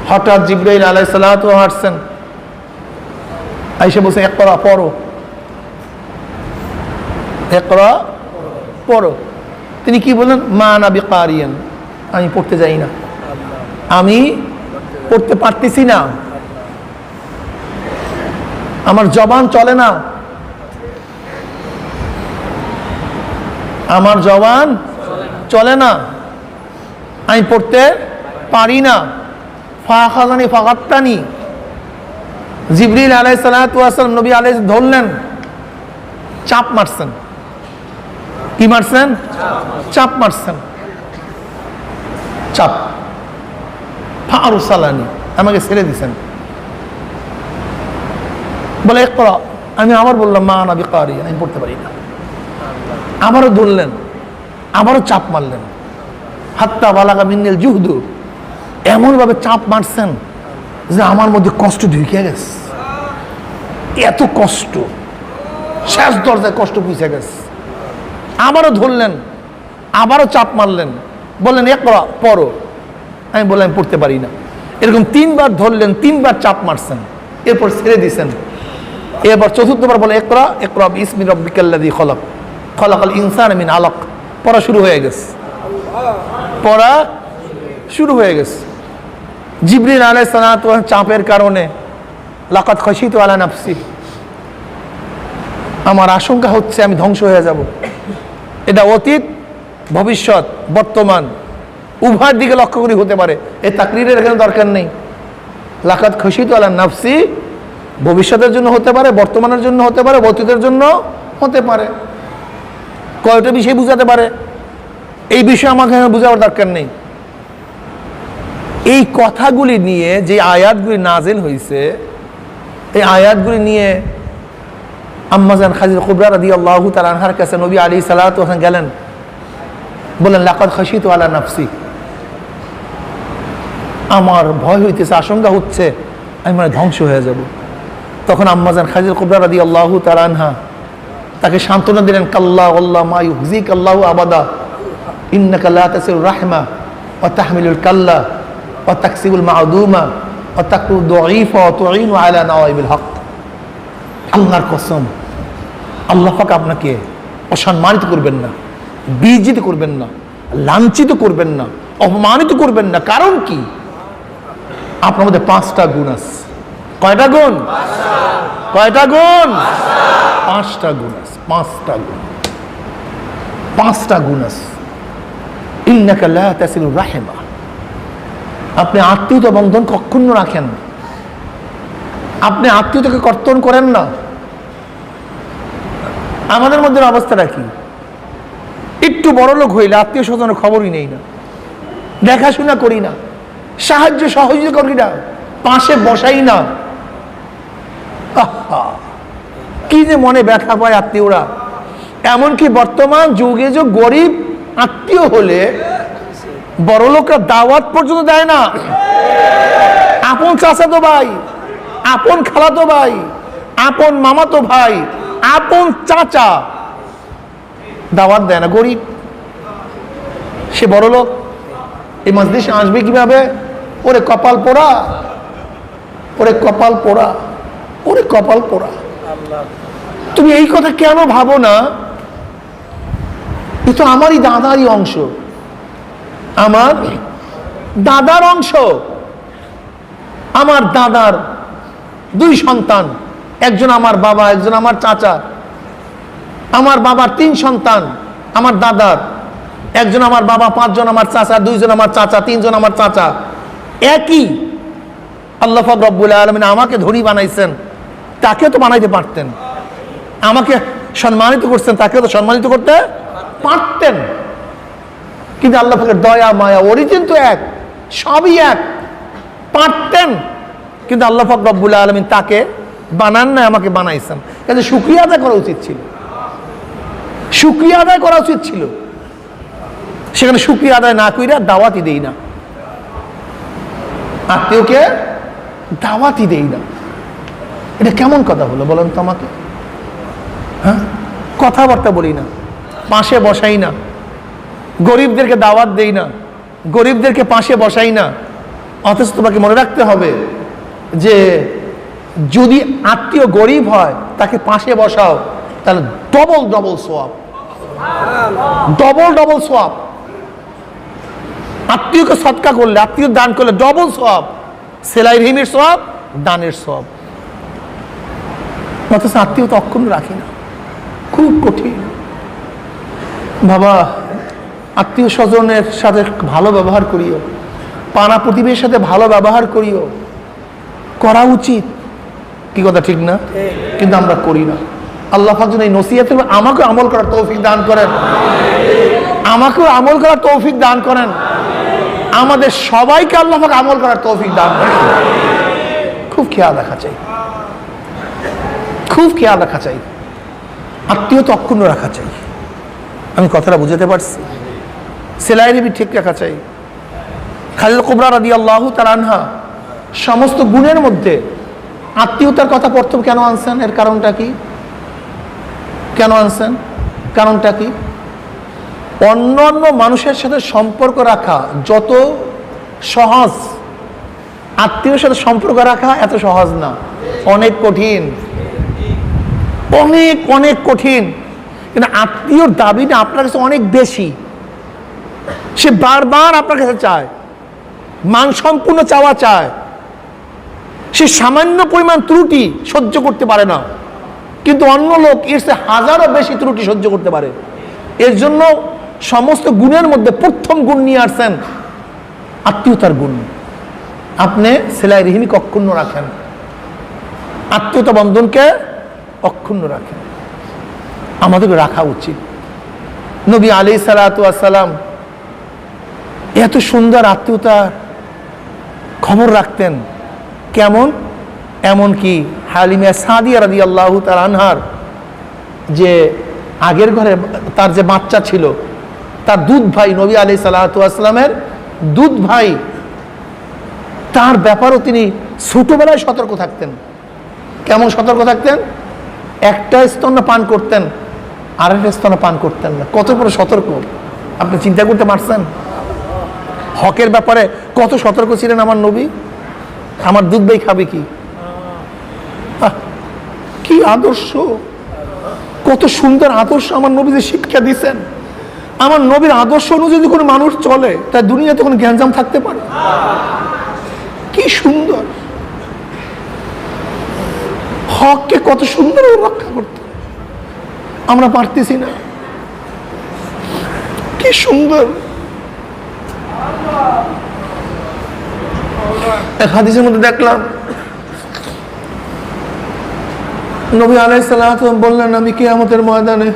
হঠাৎ জিবরাইল আলাইহিস সালাতু আসছেন, আয়েশা বলছে, ইকরা পড়ো, ইকরা পড়ো। তিনি কি বলেন? মা আনা বিকারিয়ান, আমি পড়তে যাই না, আমি পড়তে পারতেছি না, আমার জবান চলে না, আমার জবান চলে না, আমি পড়তে পারি না। ফাখাযানি ফাগাত্তানি, জিবরিল আলাইহিস সালাতু ওয়াস সালাম নবী আলাইহিস ধরলেন, চাপ মারছেন। কি মারছেন? চাপ মারছেন, চাপ। ফারুসালানি, আমাকে ছেড়ে দিছেন। বলে ইকরা, আমি আবার বললাম মা আনা বিকারি, আমি পড়তে পারি না। আবারও ধরলেন, আবারও চাপ মারলেন। হাত্তা বালাগা মিন্নিল জুহদু, এমন ভাবে চাপ মারছেন যে আমার মধ্যে কষ্ট ঢুকে গেছে। এত কষ্ট, শেষ দরজায় কষ্ট পুষে গেছে। আবারও ধরলেন, আবারও চাপ মারলেন, বললেন ইকরা, পড়ো। আমি বললাম আমি পড়তে পারি না। এরকম 3 বার ধরলেন, 3 বার চাপ মারছেন, এরপর ছেড়ে দিয়েছেন। এরপর চতুর্থবার বলে ইকরা, ইকরা বিসমি রাব্বিকাল্লাযী খলাক, খলাকাল ইনসানা মিন আলাক। পড়া শুরু হয়ে গেছে, পড়া শুরু হয়ে গেছে। জিবরিল আলাইহিস সালাতু ওয়াস চাপের কারণে লাকাদ খাশিতু আলা নাফসি, আমার আশঙ্কা হচ্ছে আমি ধ্বংস হয়ে যাব। এটা অতীত, ভবিষ্যৎ, বর্তমান উভয়ের দিকে লক্ষ্য করে হতে পারে। এই তাকরীরের এখানে দরকার নেই। লাকাদ খাশিতু আলা নাফসি ভবিষ্যতের জন্য হতে পারে, বর্তমানের জন্য হতে পারে, অতীতের জন্য হতে পারে। কয়টা বিষয় বুঝাতে পারে, এই বিষয়ে আমাকে বুঝাবার দরকার নেই। এই কথাগুলি নিয়ে যে আয়াতগুলি নাজিল হয়েছে, এই আয়াতগুলি নিয়ে আম্মা জান খাদিজা কুবরা রাদিয়াল্লাহু তাআলা আনহার কাছে নবী আলাইহিস সালাতু ওয়াস সালাম গেলেন, বললেন লাকাদ খাশিতু আলা নাফসি, আমার ভয় হইতেছে, আশঙ্কা হচ্ছে আমি মানে ধ্বংস হয়ে যাব। তখন আম্মা জান খাদিজা কুবরা রাদিয়াল্লাহু তাআলা আনহা তাকে সান্ত্বনা দিলেন, কাল্লা ওয়াল্লাহ মা ইউহজিকা আল্লাহু আবাদা ইন্নাকা লা তাসিরুর রাহমা ওয়া তাহমিলুল কাল্লা ওয়া তাকসিবুল মা'দুমা ওয়া তাকরু দাঈফা ওয়া তুঈনু আলা নাওয়াইবিল হক। আল্লাহর কসম, আল্লাহ পাক আপনাকে অসম্মানিত করবেন না, বিজিত করবেন না, লাঞ্ছিত করবেন না, অপমানিত করবেন না। কারণ কি? আপনার মধ্যে 5টা গুণ আছে। কয়টা গুণ? কয়টা গুণ? 5টা গুণ আছে। 5টা গুণ, 5টা গুণ আছে। ইন্নাকা লা তাসিলুর রাহিমা, আপনি আত্মীয়তা বন্ধন কখনো রাখেন না, আপনি আত্মীয়তাকে কর্তন করেন না। আমাদের মধ্যে অবস্থাটা কি? একটু বড় লোক হইলে আত্মীয় স্বজনের খবরই নেই না, দেখাশোনা করি না, সাহায্য সহযোগিতা করি না, পাশে বসাই না। কি যে মনে ব্যথা পায় আত্মীয়রা। এমনকি বর্তমান যুগে যে গরিব আত্মীয় হলে বড় লোকরা দাওয়াত পর্যন্ত দেয় না। আপন চাচাতো ভাই, আপন খালাতো ভাই, আপন মামাতো ভাই, আপন চাচা দাওয়াত দেয় না। গরিব, সে বড় লোক, এই মজলিসে আসবে কিভাবে? ওরে কপাল পোড়া, ওরে কপাল পোড়া, ওরে কপাল পোড়া। তুমি এই কথা কেন ভাবো না? এ তো আমারই দাদারই অংশ, আমার দাদার অংশ। আমার দাদার 2 সন্তান, একজন আমার বাবা, একজন আমার চাচা। আমার বাবার 3 সন্তান, আমার দাদার একজন আমার বাবা, 5 জন আমার চাচা, 2 জন আমার চাচা, 3 জন আমার চাচা। একই আল্লাহ পাক রব্বুল আলামিন আমাকে ধনী বানাইছেন, তাকে তো বানাইতে পারতেন। আমাকে সম্মানিত করছেন, তাকে তো সম্মানিত করতে পারতেন। কিন্তু আল্লাহ পাকের দয়া মায়া অরিজিন তো এক, সবই এক। পারতেন, কিন্তু আল্লাহ পাক রব্বুল আলামিন তাকে বানান না, আমাকে বানাইছেন। কাজে শুকরিয়া আদায় করা উচিত ছিল, শুকরিয়া আদায় করা উচিত ছিল। সেখানে শুকরিয়া আদায় না কইরা দাওয়াতই দেই না, আত্মীয়কে দাওয়াতই দেই না। এটা কেমন কথা হলো বলেন তো আমাকে? হ্যাঁ, কথাবার্তা বলি না, পাশে বসাই না, গরিবদেরকে দাওয়াত দেই না, গরিবদেরকে পাশে বসাই না। অথচ তোমাকে মনে রাখতে হবে যে যদি আত্মীয় গরিব হয় তাকে পাশে বসাও, তাহলে ডবল ডবল সোয়াব, ডবল ডবল সোয়াব। আত্মীয়কে সৎকা করলে, আত্মীয় দান করলে ডবল সোয়াব, সেলাই রিমের সোয়াব, দানের সোয়াব। অথচ আত্মীয় তো অক্ষুণ্ণ রাখি না, খুব কঠিন। বাবা, আত্মীয় স্বজনের সাথে ভালো ব্যবহার করিও, পাড়া প্রতিবেশীর সাথে ভালো ব্যবহার করিও, করা উচিত। কি কথা ঠিক না? কিন্তু আমরা করি না। আল্লাহ পাক যেন এই নসিহতের আমাকে আমল করার তৌফিক দান করেন, আমাকেও আমল করার তৌফিক দান করেন, আমাদের সবাইকে আল্লাহ পাক আমল করার তৌফিক দান করেন। খুব খেয়াল রাখা চাই, খুব খেয়াল রাখা চাই, আত্মীয়তা অক্ষুণ্ণ রাখা চাই। আমি কথাটা বুঝাতে পারছি? সেলাই রিবি ঠিক রাখা চাই। খালিল কুবরা রাদিয়াল্লাহু তাআলা আনহা সমস্ত গুণের মধ্যে আত্মীয়তার কথা প্রথম কেন আনছেন? এর কারণটা কি? কেন আনছেন? কারণটা কি? অন্য অন্য মানুষের সাথে সম্পর্ক রাখা যত সহজ, আত্মীয়ের সাথে সম্পর্ক রাখা এত সহজ না, অনেক কঠিন, অনেক অনেক কঠিন। কিন্তু আত্মীয়র দাবিটা আপনার কাছে অনেক বেশি, সে বারবার আপনার কাছে চায়, মানসম্পূর্ণ চাওয়া চায়, সে সামান্য পরিমাণ ত্রুটি সহ্য করতে পারে না, কিন্তু অন্য লোক এর চেয়ে হাজারো বেশি ত্রুটি সহ্য করতে পারে। এর জন্য সমস্ত গুণের মধ্যে প্রথম গুণ নিয়ে আসছেন আত্মীয়তার গুণ। আপনি সেলাই রিহিমিকে অক্ষুণ্ণ রাখেন, আত্মীয়তা বন্ধনকে অক্ষুণ্ণ রাখেন, আমাদেরকে রাখা উচিত। নবী আলাইহিস সালাতু ওয়াস সালাম এত সুন্দর আত্মীয়তার খবর রাখতেন। কেমন? এমন কি হালিমা সাদিয়া রাদিয়াল্লাহু তাআলা আনহার যে আগের ঘরে তার যে বাচ্চা ছিল, তার দুধ ভাই, নবী আলাইহিস সালাতু ওয়াস সালামের দুধ ভাই, তার ব্যাপারও তিনি ছোটবেলায় সতর্ক থাকতেন। কেমন সতর্ক থাকতেন? একটা স্তন পান করতেন, আরেকটা স্তন পান করতেন না। কত বড় সতর্ক আপনি চিন্তা করতে পারছেন? হকের ব্যাপারে কত সতর্ক ছিলেন আমার নবী। আমার দুধ ভাই খাবে কি, কি আদর্শ, কত সুন্দর আদর্শ আমার নবী যে শিক্ষা দিচ্ছেন। আমার নবীর আদর্শ অনুযায়ী যদি কোনো মানুষ চলে, তার দুনিয়াতে কোনো গ্যাঞ্জাম থাকতে পারে? কি সুন্দর, হককে কত সুন্দর রক্ষা করতে আমরা পারতেছি না। কি সুন্দর। এক হাদিসের মধ্যে দেখলাম নবী আলাইহিস সালাতু বললেন, আমি কিয়ামতের ময়দানে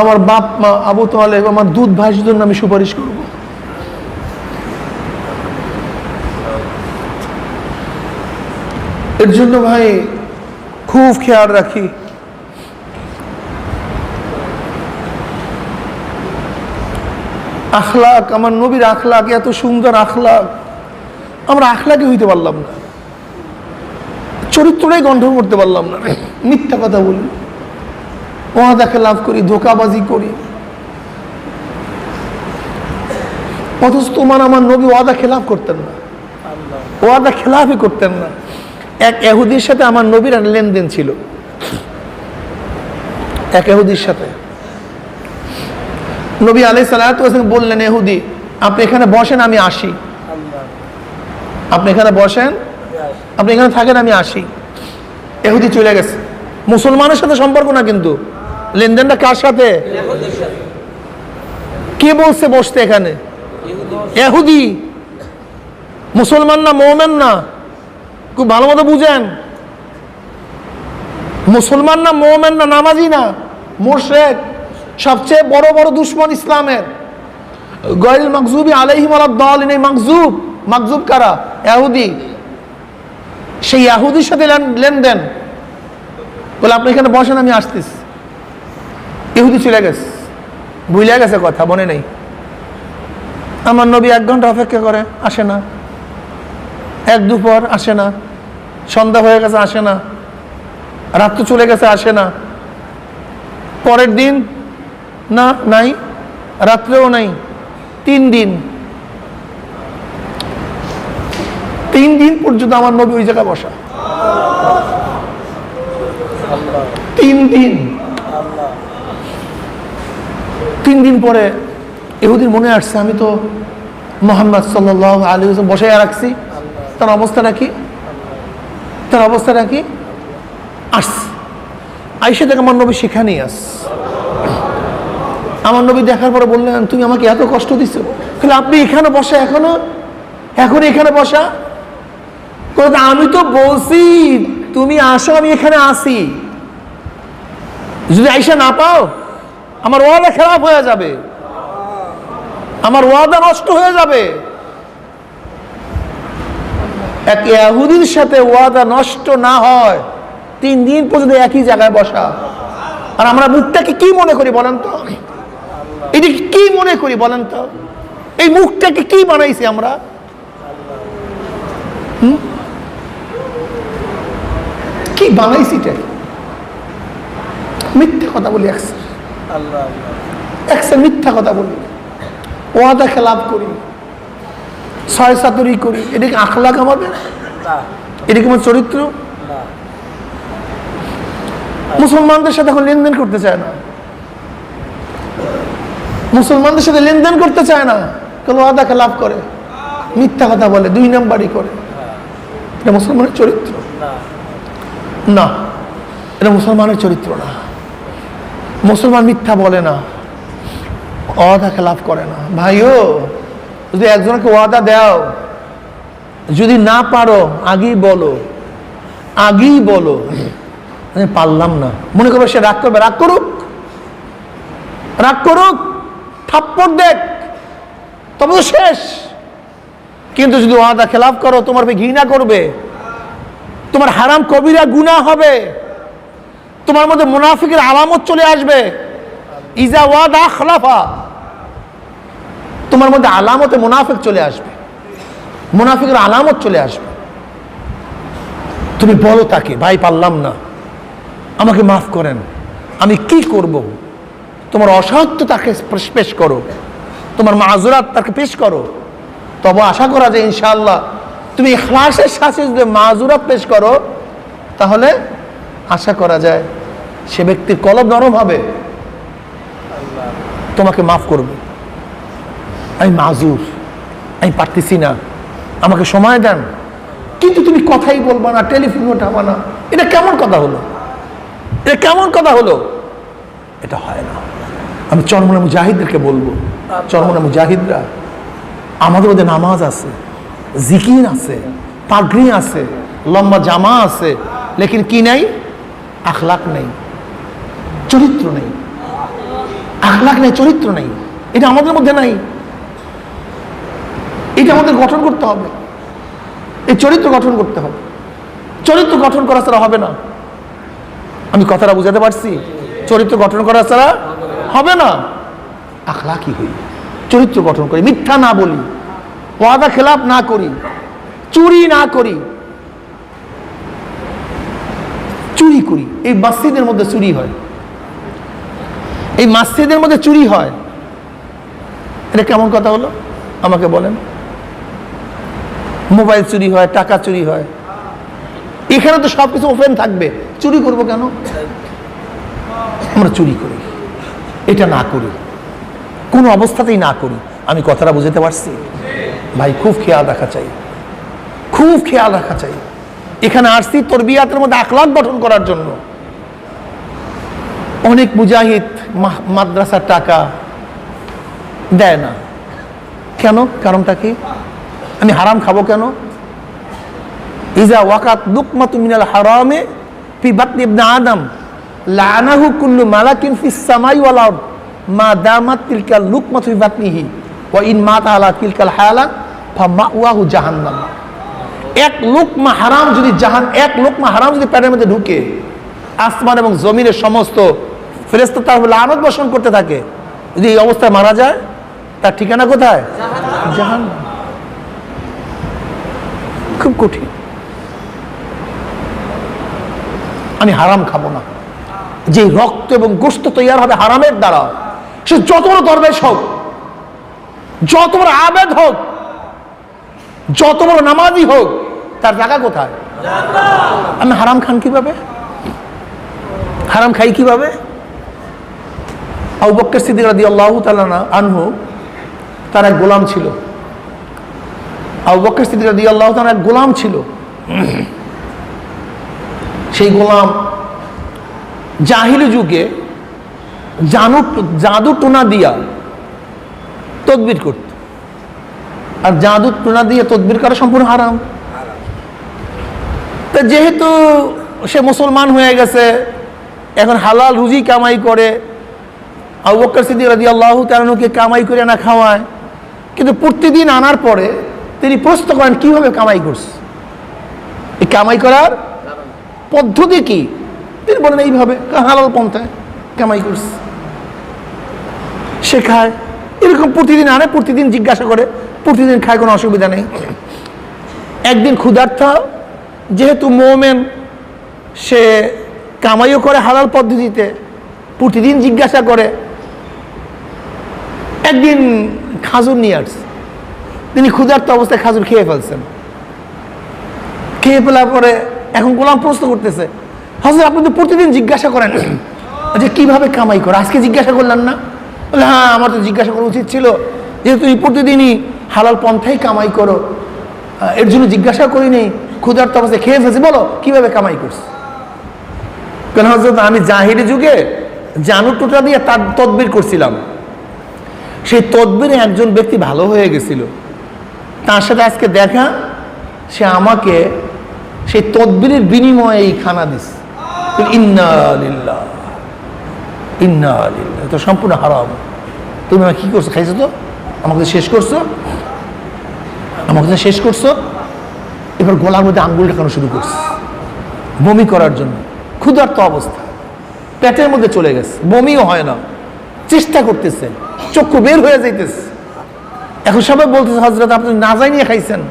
আমার বাপ মা আবু তালেব আমার দুধ ভাইয়ের জন্য আমি সুপারিশ করব। এর জন্য ভাই খুব খেয়াল রাখি। আখলাক, আমার নবীর আখলাক এত সুন্দর আখলাক, আমরা আখলাকে হইতে পারলাম না, চরিত্রটাই গঠন করতে পারলাম না। মিথ্যা কথা বলি, ওয়াদা খেলাফ করি, ধোঁকাবাজি করি, অথচ তোমার আমার নবী ওয়াদা খেলাফ করতেন না, ওয়াদা খেলাফই করতেন না। এক ইহুদির সাথে আমার নবীর লেনদেন ছিল, এক ইহুদির সাথে। নবী আলাইহিস সালাতু ওয়াস সালাম বললেন, ইহুদি আপনি এখানে বসেন, আমি আসি। আপনি এখানে বসেন, আপনি এখানে থাকেন, আমি আসি। ইহুদি চলে গেছে। মুসলমানের সাথে সম্পর্ক না, কিন্তু লেনদেনটা কার সাথে? কে বলছে বসতে এখানে? ইহুদি। মুসলমান না, মুমিন না, খুব ভালো মতো বুঝেন। মুসলমান না, মুমিন না, নামাজি না, মুশরিক, সবচেয়ে বড় বড় দুশমন ইসলামের। গায়রুল মাগযুবি আলাইহিম ওয়ালাদ-দালিন। এই মাগযুব, মাগযুব কারা? ইহুদি। সেই ইহুদির সাথে লেনদেন। বলে আপনি এখানে বসেন, আমি আসতেছি। ইহুদি চলে গেছে, ভুলে গেছে কথা, মনে নেই। আমার নবী 1 ঘন্টা অপেক্ষা করে, আসে না। 1 দুপুর আসে না, সন্ধ্যা হয়ে গেছে, আসে না। রাত চলে গেছে, আসে না। পরের দিন না, নাই, রাত্রেও নাই। 3 দিন, 3 দিন পর্যন্ত আমার নবী ওই জায়গায় বসা। 3 দিন। 3 দিন পরে ইহুদির মনে আসছে, আমি তো মুহাম্মদ সাল্লাল্লাহু আলাইহি ওয়াসাল্লাম বসায় রাখছি, তার অবস্থাটা কি? তার অবস্থাটা কি? আসছে, আইসা দেখে আমার নবী সেখানেই আস। আমার নবী দেখার পরে বললেন, তুমি আমাকে এত কষ্ট দিচ্ছ, তাহলে আপনি এখানে বসা, এখনো এখানে বসা। আমি তো বলছি তুমি আসো, আমি এখানে আসি। যদি আইসা না পাও, আমার ওয়াদা খারাপ হয়ে যাবে, আমার ওয়াদা নষ্ট হয়ে যাবে। এক ইহুদির সাথে ওয়াদা নষ্ট না হয় 3 দিন পর্যন্ত একই জায়গায় বসা। আর আমরা মুখটাকে কি মনে করি বলেন তো? এদিকে কি মনে করি বলেন তো? এই মুখটাকে কি বানাইছি আমরা? কি বানাইছি? মিথ্যা কথা বলি, একসাথে মিথ্যা কথা বলি, ওয়াদা খেলাপ করি, ছয় সাতুরি করি। এটা কি আখলাক আমাদের? এটা কি আমার চরিত্র? মুসলমানদের সাথে এখন লেনদেন করতে চায় না, মুসলমানদের সাথে লেনদেন করতে চায় না, কেন? ওয়াদা খেলাপ করে, মিথ্যা কথা বলে, 2 নাম্বারই করে। এটা মুসলমানের চরিত্র না, এটা মুসলমানের চরিত্র না। মুসলমান মিথ্যা বলে না, ওয়াদা খেলাপ করে না। ভাইও, যদি একজনকে ওয়াদা দাও, যদি না পারো আগেই বলো, আগেই বলো আমি পারলাম না। মনে করবে সে রাগ করবে, রাগ করুক, রাগ করুক, থাপ্পড় দেখ, তবে তো শেষ। কিন্তু যদি ওয়াদা খেলাপ করো, তোমার ঘৃণা করবে, তোমার হারাম কবিরা গুনাহ হবে, তোমার মধ্যে মুনাফিকের আলামত চলে আসবে। ইজা ওয়াদা খলাফা, তোমার মধ্যে আলামতে মুনাফিক চলে আসবে, মুনাফিকের আলামত চলে আসবে। তুমি বলো তাকে, ভাই পারলাম না, আমাকে মাফ করেন, আমি কি করব? তোমার অসহায়ত্ব তাকে পেশ করো, তোমার মাযুরাত তাকে পেশ করো। তবে আশা করা যায় ইনশাআল্লাহ তুমি ইখলাসের সাথে যদি মাযুরাত পেশ করো, তাহলে আশা করা যায় সে ব্যক্তির কলব নরম হবে, তোমাকে মাফ করবে। আমি মাযুর, আমি পারতেছি না, আমাকে সময় দেন। কিন্তু তুমি কথাই বলবা না, টেলিফোন উঠাবা না, এটা কেমন কথা হলো? এটা কেমন কথা হলো? এটা হয় না। আমি চরমনা মুজাহিদদেরকে বলবো, চরমনা মুজাহিদরা, আমাদের মধ্যে নামাজ আছে, জিকির আছে, পাগড়ি আছে, লম্বা জামা আছে, লেকিন কি নাই? আখলাক নেই, চরিত্র নেই। আখলাক নেই, চরিত্র নেই, এটা আমাদের মধ্যে নাই। এটা আমাদের গঠন করতে হবে, এই চরিত্র গঠন করতে হবে। চরিত্র গঠন করা ছাড়া হবে না। আমি কথাটা বুঝাতে পারছি? চরিত্র গঠন করা ছাড়া হবে না। আখলাকি হই, চরিত্র গঠন করি, মিথ্যা না বলি, ওয়াদা খেলাপ না করি, চুরি না করি। চুরি করি, এই মসজিদের মধ্যে চুরি হয়, এই মসজিদের মধ্যে চুরি হয়, এটা কেমন কথা হলো আমাকে বলেন? মোবাইল চুরি হয়, টাকা চুরি হয়, এখানে তো সবকিছু ওপেন থাকবে, চুরি করবো কেন? আমরা চুরি করি, এটা না করি, কোনো অবস্থাতেই না করি। আমি কথাটা বুঝতে পারছি? ভাই খুব খেয়াল রাখা চাই, খুব খেয়াল রাখা চাই। এখানে আসছি তরবিয়াতের মধ্যে আখলাক গঠন করার জন্য। অনেক মুজাহিদ মাদ্রাসার টাকা দেয় না, কেন? কারণটা কি? আমি হারাম খাবো কেন? ইজা ওয়াকাত লুকমাতু মিনাল হারামে ফি বাতনি ইবনে আদম লানাহু কুল্লু মালাকিন ফিস সামাই ওয়াল আরদ মা দামাত তিলকাল লুকমাতু ফি বাতনিহি ওয়া ইন মাতা আলা তিলকাল হালা ফামাওয়াহু জাহান্নাম। এক লুকমা হারাম যদি এক লুকমা হারাম যদি পেটের মধ্যে ঢুকে, আসমান এবং জমিনের সমস্ত ফেরেশতা তার লানত বর্ষণ করতে থাকে, যদি এই অবস্থায় মারা যায়, তার ঠিকানা কোথায়? জাহান্নাম। খুব কঠিন। আমি হারাম খাবো না। যে রক্ত এবং গোশত তৈরি হবে হারামের দ্বারা, সে যত বড় দরবেশ হোক, যত বড় আবেদ হোক, যত বড় নামাজি হোক, তার জায়গা কোথায়? আমি হারাম খান কিভাবে? হারাম খাই কিভাবে? আবু বকর সিদ্দিক রাদিয়াল্লাহু তাআলা আনহু, তার এক গোলাম ছিল। আবু বকর সিদ্দিক রাদিয়াল্লাহু তাআলা এক গোলাম ছিল। সেই গোলাম জাহিলি যুগে জাদু টোনা দিয়া তদবির করত, আর জাদু টোনা দিয়ে তদবির করা সম্পূর্ণ হারাম। তা যেহেতু সে মুসলমান হয়ে গেছে, এখন হালাল রুজি কামাই করে, আবু বকর সিদ্দিক রাদিয়াল্লাহু তাআলাকে কামাই করে না খাওয়ায়, কিন্তু প্রতিদিন আনার পরে তিনি প্রশ্ন করেন কিভাবে কামাই করছে, এই কামাই করার পদ্ধতি কি? তিনি বলেন এইভাবে হালাল পন্থায় কামাই করছে, সে খায়। এরকম প্রতিদিন আনে, প্রতিদিন জিজ্ঞাসা করে, প্রতিদিন খায়, কোনো অসুবিধা নেই। একদিন ক্ষুধার্ত, যেহেতু মোমেন, সে কামাইও করে হালাল পদ্ধতিতে, প্রতিদিন জিজ্ঞাসা করে। একদিন খাজুর নিয়ে আসছে, তিনি ক্ষুধার্ত অবস্থায় খাজুর খেয়ে ফেলছেন। খেয়ে ফেলার পরে এখন গোলাম প্রশ্ন করতেছে, হযরত আপনি তো প্রতিদিন জিজ্ঞাসা করেন যে কিভাবে কামাই করে, আজকে জিজ্ঞাসা করলেন না? বলে হ্যাঁ, আমার তো জিজ্ঞাসা করা উচিত ছিল, যেহেতু তুমি প্রতিদিনই হালাল পন্থাই কামাই করো, এর জন্য জিজ্ঞাসা করিনি, ক্ষুধার্ত অবস্থায় খেয়ে ফেলছি, বলো কিভাবে কামাই করছে। কেন হযরত, আমি জাহিরি যুগে জানু টোটা দিয়ে তার তদবির করছিলাম, সেই তদবিরে একজন ব্যক্তি ভালো হয়ে গেছিল, তার সাথে আজকে দেখা, সে আমাকে সেই তদবিরের বিনিময়ে এই খানা দিছে। ইন্না লিল্লাহ ইন্না লিল্লাহ, তো সম্পূর্ণ হারাম। তুমি আমাকে কি করছো? খাইছো তো, আমাকে শেষ করছো, আমাকে শেষ করছো। এবার গলার মধ্যে আঙ্গুল ঢাকানো শুরু করছে, বমি করার জন্য। ক্ষুধার্ত অবস্থা, পেটের মধ্যে চলে গেছে, বমিও হয় না, চেষ্টা করতেছে, চক্ষু বের হয়ে যাইতেছে। এখন সবাই বলতেছে, হযরত আপনি না যাই নিয়ে খাইছেন,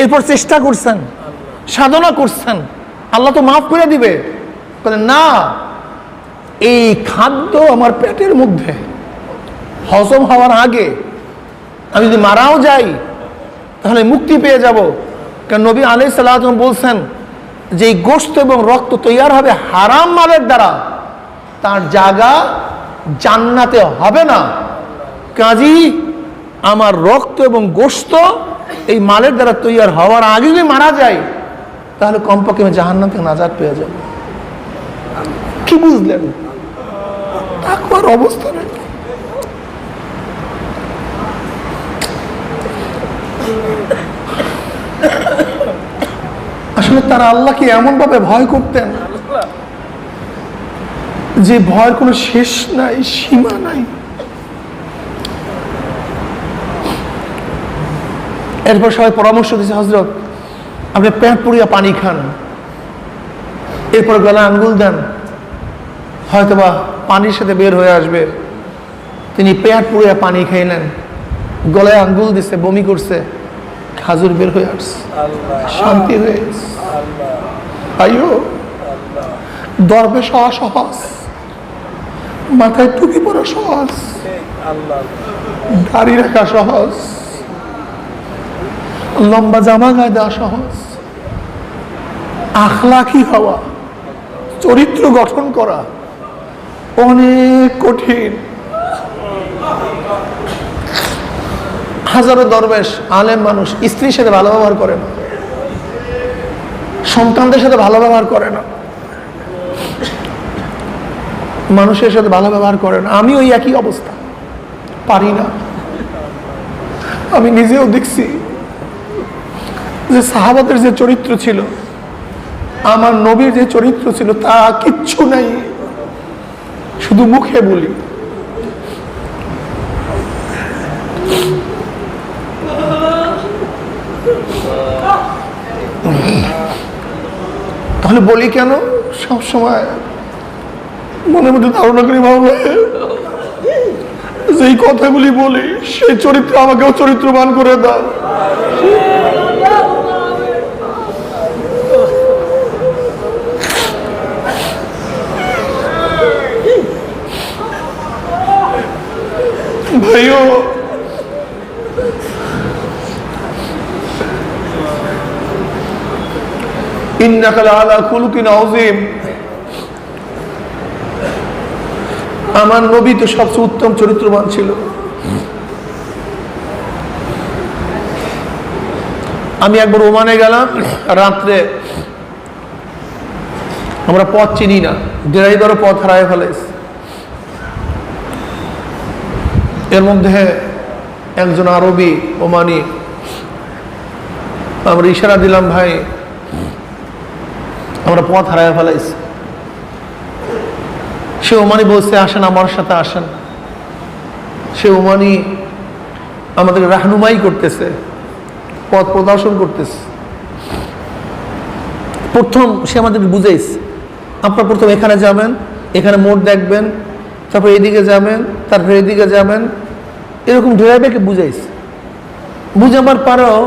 এরপর চেষ্টা করছেন, সাধনা করছেন, আল্লাহ তো মাফ করে দিবে। বলেন না, এই খাদ্য আমার পেটের মধ্যে হজম হওয়ার আগে আমি যদি মারাও যাই তাহলে মুক্তি পেয়ে যাব। কারণ নবী আলাইহিস সালাম বলছেন যে এই গোশত এবং রক্ত তৈয়ার হবে হারাম মালের দ্বারা, তার জায়গা জান্নাতে হবে না। কাজী আমার রক্ত এবং গোশত এই মালের দ্বারা তৈয়ার হওয়ার আগে যদি মারা যায় তাহলে কমপক্ষে আমি জাহান্নাম থেকে নাজাত পেয়ে যাব। কি বুঝলেন তাকওয়ার অবস্থা? আসলে তারা আল্লাহকে এমন ভাবে ভয় করতেন যে ভয়ের কোনো শেষ নাই, সীমা নাই। এরপর সবাই পরামর্শ দিয়েছে, হযরত আপনি পেট পুড়িয়া পানি খান, এরপর গলায় আঙ্গুল দেন, হয়তোবা পানির সাথে বের হয়ে আসবে। তিনি পেট পুড়িয়া পানি খাইলেন, গলায় আঙ্গুল দিছে, বমি করছে, খাজুর বের হয়ে আসছে, শান্তি হয়ে গেছে। আইও দরবেশ হওয়া সহজ, মাথায় টুপি পরা সহজ, দাড়ি রাখা সহজ, লম্বা জামা গায়ে দেওয়া সহজ, আখলাকি হওয়া, চরিত্র গঠন করা অনেক কঠিন। হাজারো দরবেশ আলেম মানুষ স্ত্রীর সাথে ভালো ব্যবহার করে না, সন্তানদের সাথে ভালো ব্যবহার করে না, মানুষের সাথে ভালো ব্যবহার করে না। আমি ওই একই অবস্থা, পারি না। আমি নিজেও দেখছি যে সাহাবাদের যে চরিত্র ছিল, আমার নবীর যে চরিত্র ছিল, তা কিচ্ছু নাই, শুধু মুখে বলি। তাহলে বলি কেন? সবসময় মনের মধ্যে ধারণা করি, ভাবলে যেই কথাগুলি বলি সেই চরিত্র আমাকেও চরিত্রবান করে দাও। ভাইও ইন্নাকা লাআলা খুলুকিন আযীম, আমার নবী তো সবচেয়ে উত্তম চরিত্রবান ছিল। আমি একবার ওমানে গেলাম রাত্রে, আমরা পথ চিনি না, ড্রাইভারও পথ হারায় ফেলেছে। এর মধ্যে একজন আরবি ওমানি, আমরা ইশারা দিলাম, ভাই আমরা পথ হারায় ফেলাইছি। সে ওমানি বলছে আসেন আমার সাথে আসেন। সে ওমানি আমাদের রাহনুমাই করতেছে, পথ প্রদর্শন করতেছে। প্রথম সে আমাদেরকে বুঝাইছে, আপনার প্রথম এখানে যাবেন, এখানে মোড় দেখবেন, তারপর এদিকে যাবেন, তারপর এদিকে যাবেন, এরকম ড্রাইভারকে বুঝাইছে। বুঝাবার পরেও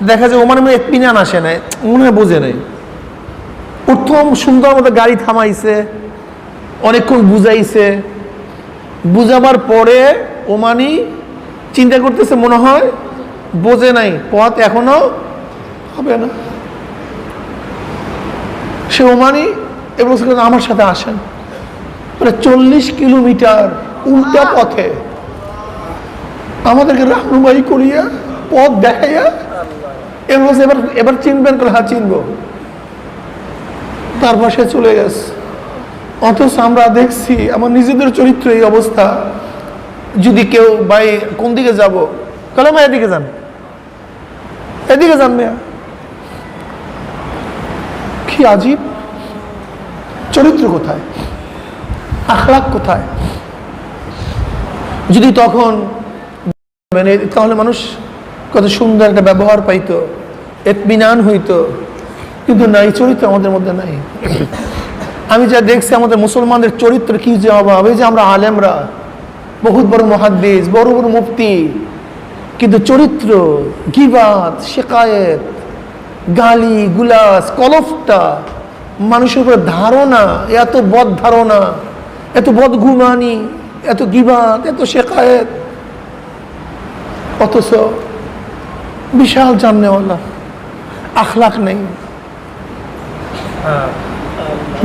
দেখা যায় ওমানের মধ্যে ইতমিনান আসে নাই, মনে হয় বোঝে নাই। প্রথম সুন্দর মতো গাড়ি থামাইছে, অনেকক্ষণ বুঝাইছে। বুঝাবার পরে ওমানি চিন্তা করতেছে মনে হয় বোঝে নাই, পথ এখনো হবে না। সে ওমানি এবং আমার সাথে আসেন, 40 কিলোমিটার উল্টা পথে আমাদেরকে রাহনুমাই করিয়া পথ দেখাইয়া এবার এবার চিনবেন? হ্যাঁ চিনবো। তারপর সে চলে গেছে। অথচ আমরা দেখছি আমার নিজেদের চরিত্র এই অবস্থা। যদি কেউ ভাই কোন দিকে যাব, তাহলে মা এদিকে যান, এদিকে যান মেয়া। কি আজীব চরিত্র, কোথায় আখলাক, কোথায়? যদি তখন তাহলে মানুষ কত সুন্দর একটা ব্যবহার পাইতো, ইতমিনান হইতো। কিন্তু না, এই চরিত্র আমাদের মধ্যে নাই। আমি যা দেখছি আমাদের মুসলমানদের চরিত্র কি যে অভাব। এই যে আমরা আলেমরা, বহুত বড় মুহাদ্দিস, বড় বড় মুফতি, কিন্তু চরিত্র গীবাত, শিকায়েত, গালি গুলাস, কলফটা, মানুষের উপরে ধারণা, এত বদ ধারণা, এত বদগুমানি, এত গীবাত, এত শিকায়েত। অথচ বিশাল জাননেওয়ালা, আখলাক নেই।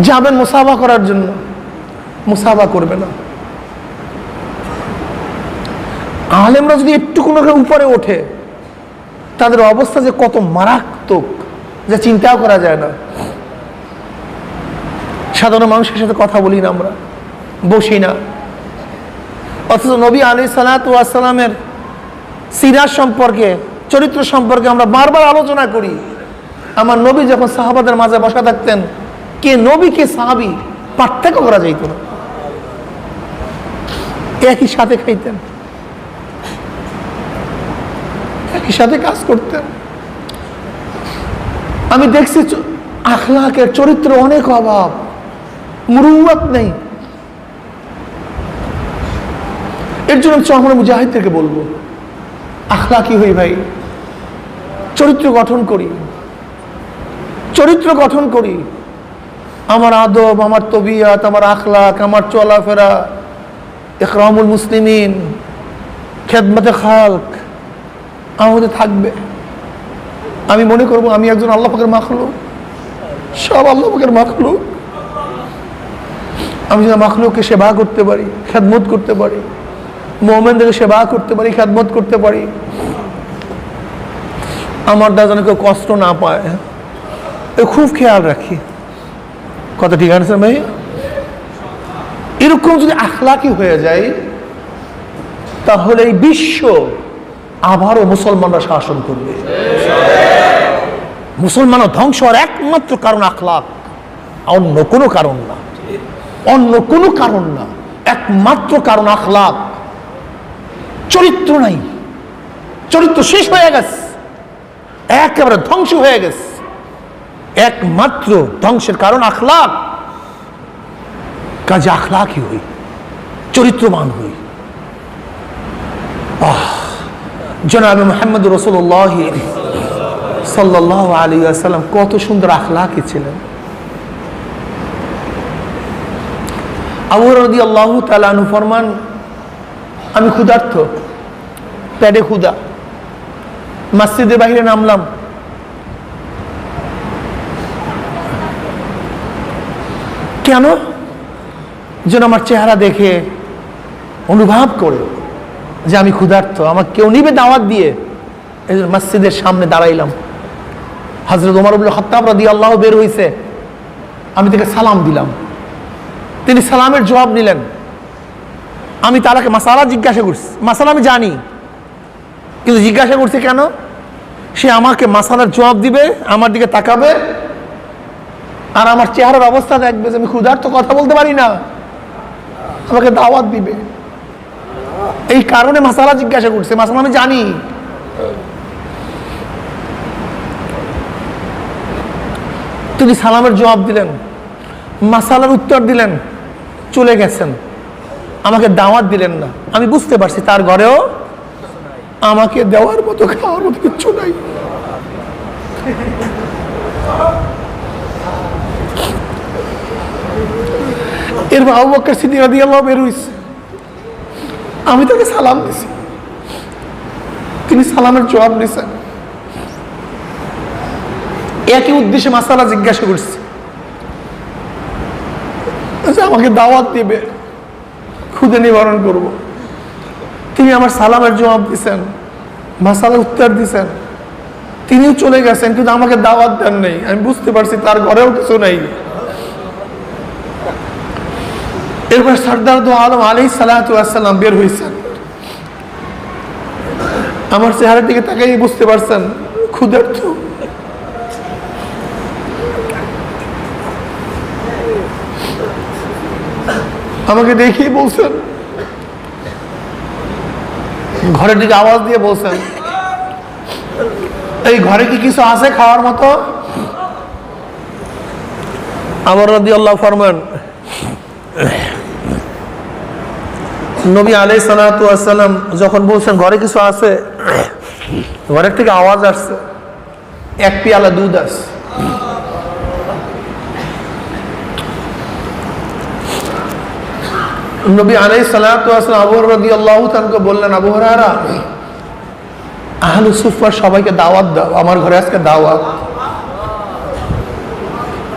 যাবেন মুসাফা করার জন্য, মুসাফা করবে না। আলেমরা যদি একটু কোনো উপরে ওঠে, তাদের অবস্থা যে কত মারাত্মক, যা চিন্তাও করা যায় না। সাধারণ মানুষের সাথে কথা বলি না, আমরা বসি না। অথচ নবী আলাইহিস সালাতু ওয়াস সালামের সিরাত সম্পর্কে, চরিত্র সম্পর্কে আমরা বারবার আলোচনা করি। আমার নবী যখন সাহাবাদের মাঝে বসা থাকতেন, কে নবী কে সাহাবী পার্থক্য করা যাইত না, একই সাথে খাইতেন, একই সাথে কাজ করতেন। আমি দেখছি আখলাকের, চরিত্র অনেক অভাব, মুরুওয়াত নেই। এর জন্য আমরা মুজাহিদদেরকে বলবো, আখলাকি হই ভাই, চরিত্র গঠন করি, চরিত্র গঠন করি। আমার আদব, আমার তবিয়াত, আমার আখলাক, আমার চলাফেরা, ইকরামুল মুসলিমিন, খেদমতে খালক আমাদের থাকবে। আমি মনে করবো আমি একজন আল্লাহ পাকের মাখলুক, সব আল্লাহ পাকের মাখলুক। আমি যেন মাখলুককে সেবা করতে পারি, খেদমত করতে পারি, মুমিনদেরকে সেবা করতে পারি, খেদমত করতে পারি, আমার দ্বারা যেন কেউ কষ্ট না পায়, খুব খেয়াল রাখি। কথা ঠিক আছে ভাই? এরকম যদি আখলাকি হয়ে যায়, তাহলে এই বিশ্ব আবারও মুসলমানরা শাসন করবে। মুসলমানরা ধ্বংস হওয়ার একমাত্র কারণ আখলাক, অন্য কোনো কারণ না, অন্য কোনো কারণ না, একমাত্র কারণ আখলাক। চরিত্র নাই, চরিত্র শেষ হয়ে গেছে, একেবারে ধ্বংস হয়ে গেছে। একমাত্র ধ্বংসের কারণ আখলাক। কাজে আখলাকই হই, চরিত্রবান হই। জনাবে মুহাম্মদ রাসূলুল্লাহ সাল্লাল্লাহু আলাইহি ওয়াসাল্লাম কত সুন্দর আখলাকি ছিলেন। আবু হুরায়রা রাদিয়াল্লাহু তাআলা আনহু ফরমান, আমি ক্ষুধার্ত, পেটে ক্ষুধা, মসজিদের বাইরে নামলাম, কেন? যেন আমার চেহারা দেখে অনুভব করে যে আমি ক্ষুধার্ত, আমার কেউ নিবে দাওয়াত দিয়ে। এই জন্য মসজিদের সামনে দাঁড়াইলাম। হযরত ওমর ইবনে খাত্তাব রাদিয়াল্লাহু বের হইছে, আমি তাকে সালাম দিলাম, তিনি সালামের জবাব নিলেন। আমি তাকে মাসালা জিজ্ঞাসা করছি, মাসালা আমি জানি, কিন্তু জিজ্ঞাসা করছি কেন? সে আমাকে মাসালার জবাব দিবে, আমার দিকে তাকাবে, আর আমার চেহারার অবস্থা দেখবে যে আমি ক্ষুধার্ত, কথা বলতে পারি না, আমাকে দাওয়াত দিবে। এই কারণে মাসালা জিজ্ঞাসা করছে, মাসালা আমি জানি। তিনি সালামের জবাব দিলেন, মাসালার উত্তর দিলেন, চলে গেছেন, আমাকে দাওয়াত দিলেন না। আমি বুঝতে পারছি তার ঘরেও আমাকে দেওয়ার মতো, খাওয়ার মতো কিচ্ছু নাই। এরপর আবু বকর সিদ্দিক রাদিয়াল্লাহু বের হইছে, আমি তাকে সালাম দিছি, তিনি সালামের জবাব দিয়েছেন। একই উদ্দেশ্যে মাসালা জিজ্ঞাসা করছে, আমাকে দাওয়াত দিবে, ক্ষুধা নিবারণ করব। তিনি আমার সালামের জবাব দিয়েছেন, মাসালার উত্তর দিয়েছেন, তিনিও চলে গেছেন, কিন্তু আমাকে দাওয়াত দেন নেই। আমি বুঝতে পারছি তার ঘরেও কিছু নেই। এরপর সরদার দু আলম আলাইহিস সালাতু ওয়াস সালাম বের হয়েছেন। আমার চেহারার দিকে তাকাই বুঝতে পারছেন ক্ষুধার্ত। আমাকে দেখেই বলছেন, ঘরের দিকে আওয়াজ দিয়ে বলছেন, এই ঘরে কি কিছু আছে খাওয়ার মতো? আবার রাদিয়াল্লাহু ফরমান, নবী আলাইহিস সালাতু ওয়াস সালাম যখন বলছেন ঘরে কিছু আছে, ঘরের থেকে আওয়াজ আসছে, এক পেয়ালা দুধ আছে। নবী আলাইহিস সালাতু ওয়াস সালাম আবু হুরায়রা রাদিয়াল্লাহু তাআলাকে বললেন, আবু হুরায়রা, আহলু সুফফার সবাইকে দাওয়াত দাও, আমার ঘরে আজকে দাওয়াত।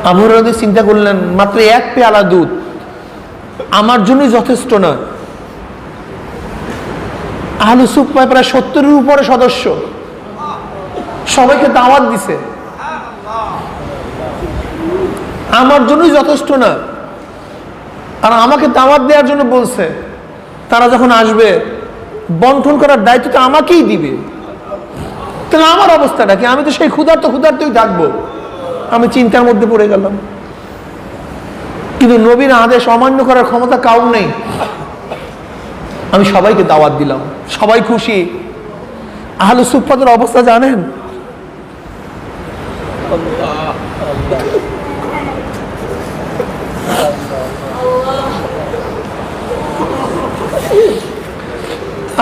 আবু হুরায়রা চিন্তা করলেন, মাত্র এক পেয়ালা দুধ আমার জন্যই যথেষ্ট না। আহলু সুফফায় প্রায় 70-এর উপরে সদস্য, সবাইকে দাওয়াত দিছে, আমার জন্যই যথেষ্ট না। আর আমাকে দাওয়াত দেওয়ার জন্য বলছে, তারা যখন আসবে বন্টন করার দায়িত্ব তো আমাকেই দিবে। তাহলে আমার অবস্থাটা কি? আমি তো সেই ক্ষুধার্তই থাকবো। আমি চিন্তার মধ্যে পড়ে গেলাম। কিন্তু নবীর আদেশ অমান্য করার ক্ষমতা কাউর নেই। আমি সবাইকে দাওয়াত দিলাম, সবাই খুশি। আহলে সুফফাদের অবস্থা জানেন?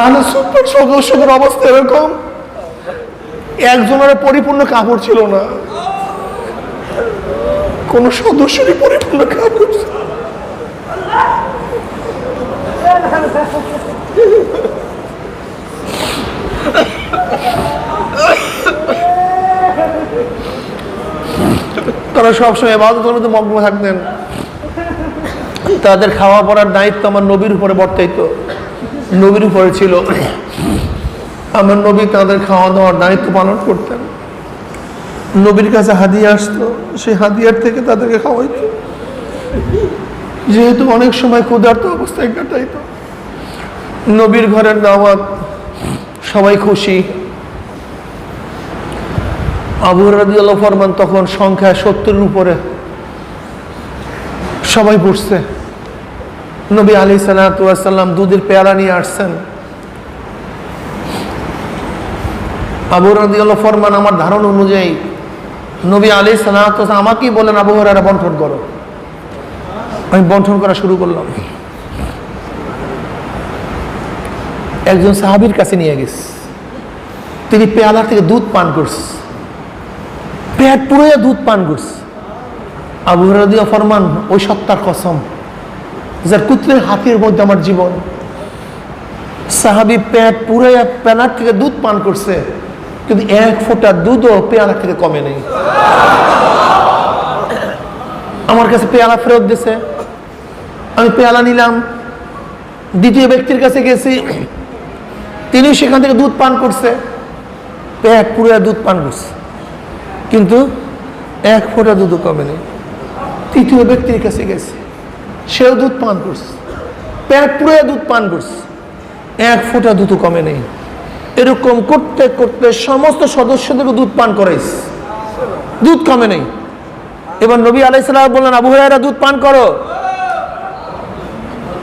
আহলে সুফফার সদস্যদের অবস্থা এরকম, একজনের পরিপূর্ণ কাপড় ছিল না, কোন সদস্যেরই পরিপূর্ণ কাপড় ছিল। তারা সবসময় ইবাদতের মধ্যে মগ্ন থাকতেন। তাদের খাওয়া পড়ার দায়িত্ব আমার নবীর উপরে বর্তাইত, নবীর উপরে ছিল। আমার নবী তাদের খাওয়া দাওয়ার দায়িত্ব পালন করতেন। নবীর কাছে হাদিয়া আসতো, সেই হাদিয়ার থেকে তাদেরকে খাওয়াইতো। যেহেতু অনেক সময় ক্ষুধার্ত অবস্থায় কাটাইত, নবীর ঘরের দাওয়াত, সবাই খুশি। আবু হুরায়রা রাদিয়াল্লাহু ফরমান, তখন সংখ্যা 70-এর উপরে, সবাই বসছে। নবী আলাইহিস সালাতু ওয়াস সালাম দুধের পেয়ালা নিয়ে আসছেন। আবু হুরায়রা রাদিয়াল্লাহু ফরমান, আমার ধারণা অনুযায়ী নবী আলাইহিস সালাতু ওয়াস সালাম আমাকেই বলেন, আবু হুরায়রা বন্টন করো। আমি বন্টন করা শুরু করলাম। একজন সাহাবীর কাছে নিয়ে গেছে, তিনি পেয়ালা থেকে দুধ পান করছে, পেট পুরোয়া দুধ পান করছে। আবু হুরায়রা রাদিয়াল্লাহু ফরমান, ওই সত্তার কসম যার কুত্রের হাতের মধ্যে আমার জীবন, সাহাবী পেট পুরোয়া পেয়ালার থেকে দুধ পান করছে, কিন্তু এক ফোঁটা দুধও পেয়ালা থেকে কমে নেই। আমার কাছে পেয়ালা ফেরত দিয়েছে, আমি পেয়ালা নিলাম। দ্বিতীয় ব্যক্তির কাছে গেছি, তিনি সেখান থেকে দুধ পান করছে, পেট পুরো দুধ পান করছে, কিন্তু এক ফোঁটা দুধও কমে নেই। তৃতীয় ব্যক্তির কাছে গেছে, সেও দুধ পান করছে, পেট পুরো দুধ পান করছে, এক ফোঁটা দুধও কমে নেই। এরকম করতে করতে সমস্ত সদস্যদেরকে দুধ পান করাইস, দুধ কমে নেই। এবার নবী আলাইহিস সালাম বললেন, আবু হুরায়রা দুধ পান করো।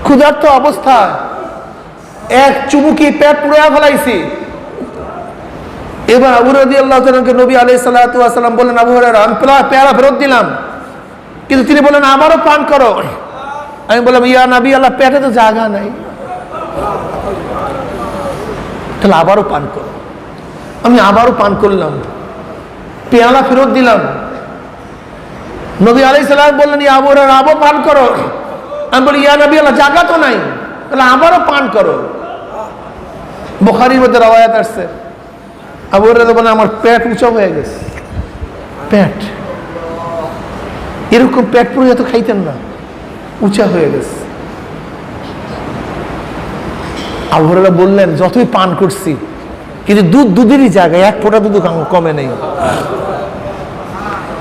ক্ষুধার্ত অবস্থা, এক চুমুকি পেট পুড়ে ফেলাইছি। এবার আবু রাদিয়াল্লাহু তাআলাকে নবী আলাইহিস সালাতু ওয়াস সালাম বললেন, আবু হুরায়রা আমি পেয়ালা ফেরত দিলাম, কিন্তু তিনি বললেন আমারও পান করো। আমি বললাম, ইয়া নবী আল্লাহ, পেটে তো জায়গা নাই, তাহলে আবারও পান করো। আমি আবারও পান করলাম, পেয়ালা ফেরত দিলাম। নবী আলাইহিস সালাম বললেন, ইয়া আবু হুরায়রা আবারও পান করো। আমি বলি, ইয়া নবী আল্লাহ, জায়গা তো নাই, তাহলে আবারও পান করো। বুখারীর মধ্যে রওয়ায়াত আসছে, আবু হুরায়রা বলেন আমার পেট উঁচা হয়ে গেছে। পেট এরকম পেট পুরো এত খাইতেন না, উঁচা হয়ে গেছে। আবু হুরায়রা বললেন, যতই পান করছি কিন্তু দুধেরই জায়গায় এক ফোঁটা দুধ কমে নেই।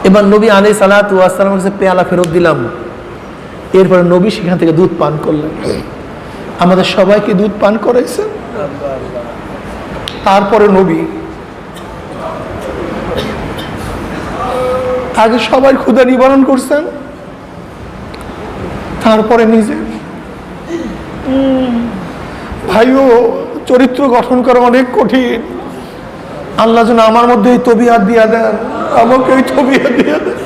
এবার নবী আলাইহিস সালাতু ওয়াস সালামের কাছে পেয়ালা ফেরত দিলাম। এরপরে নবী সেখান থেকে দুধ পান করলেন। আমাদের সবাইকে দুধ পান করাইছেন। তারপরে নবী আগে সবাই ক্ষুধা নিবারণ করছেন, তারপরে নিজে। ভাইও, চরিত্র গঠন করা অনেক কঠিন। আল্লাহ যেন আমার মধ্যে এই তবিয়ত দিয়া দেন, আমাকে এই তবিয়ত দিয়া দেন।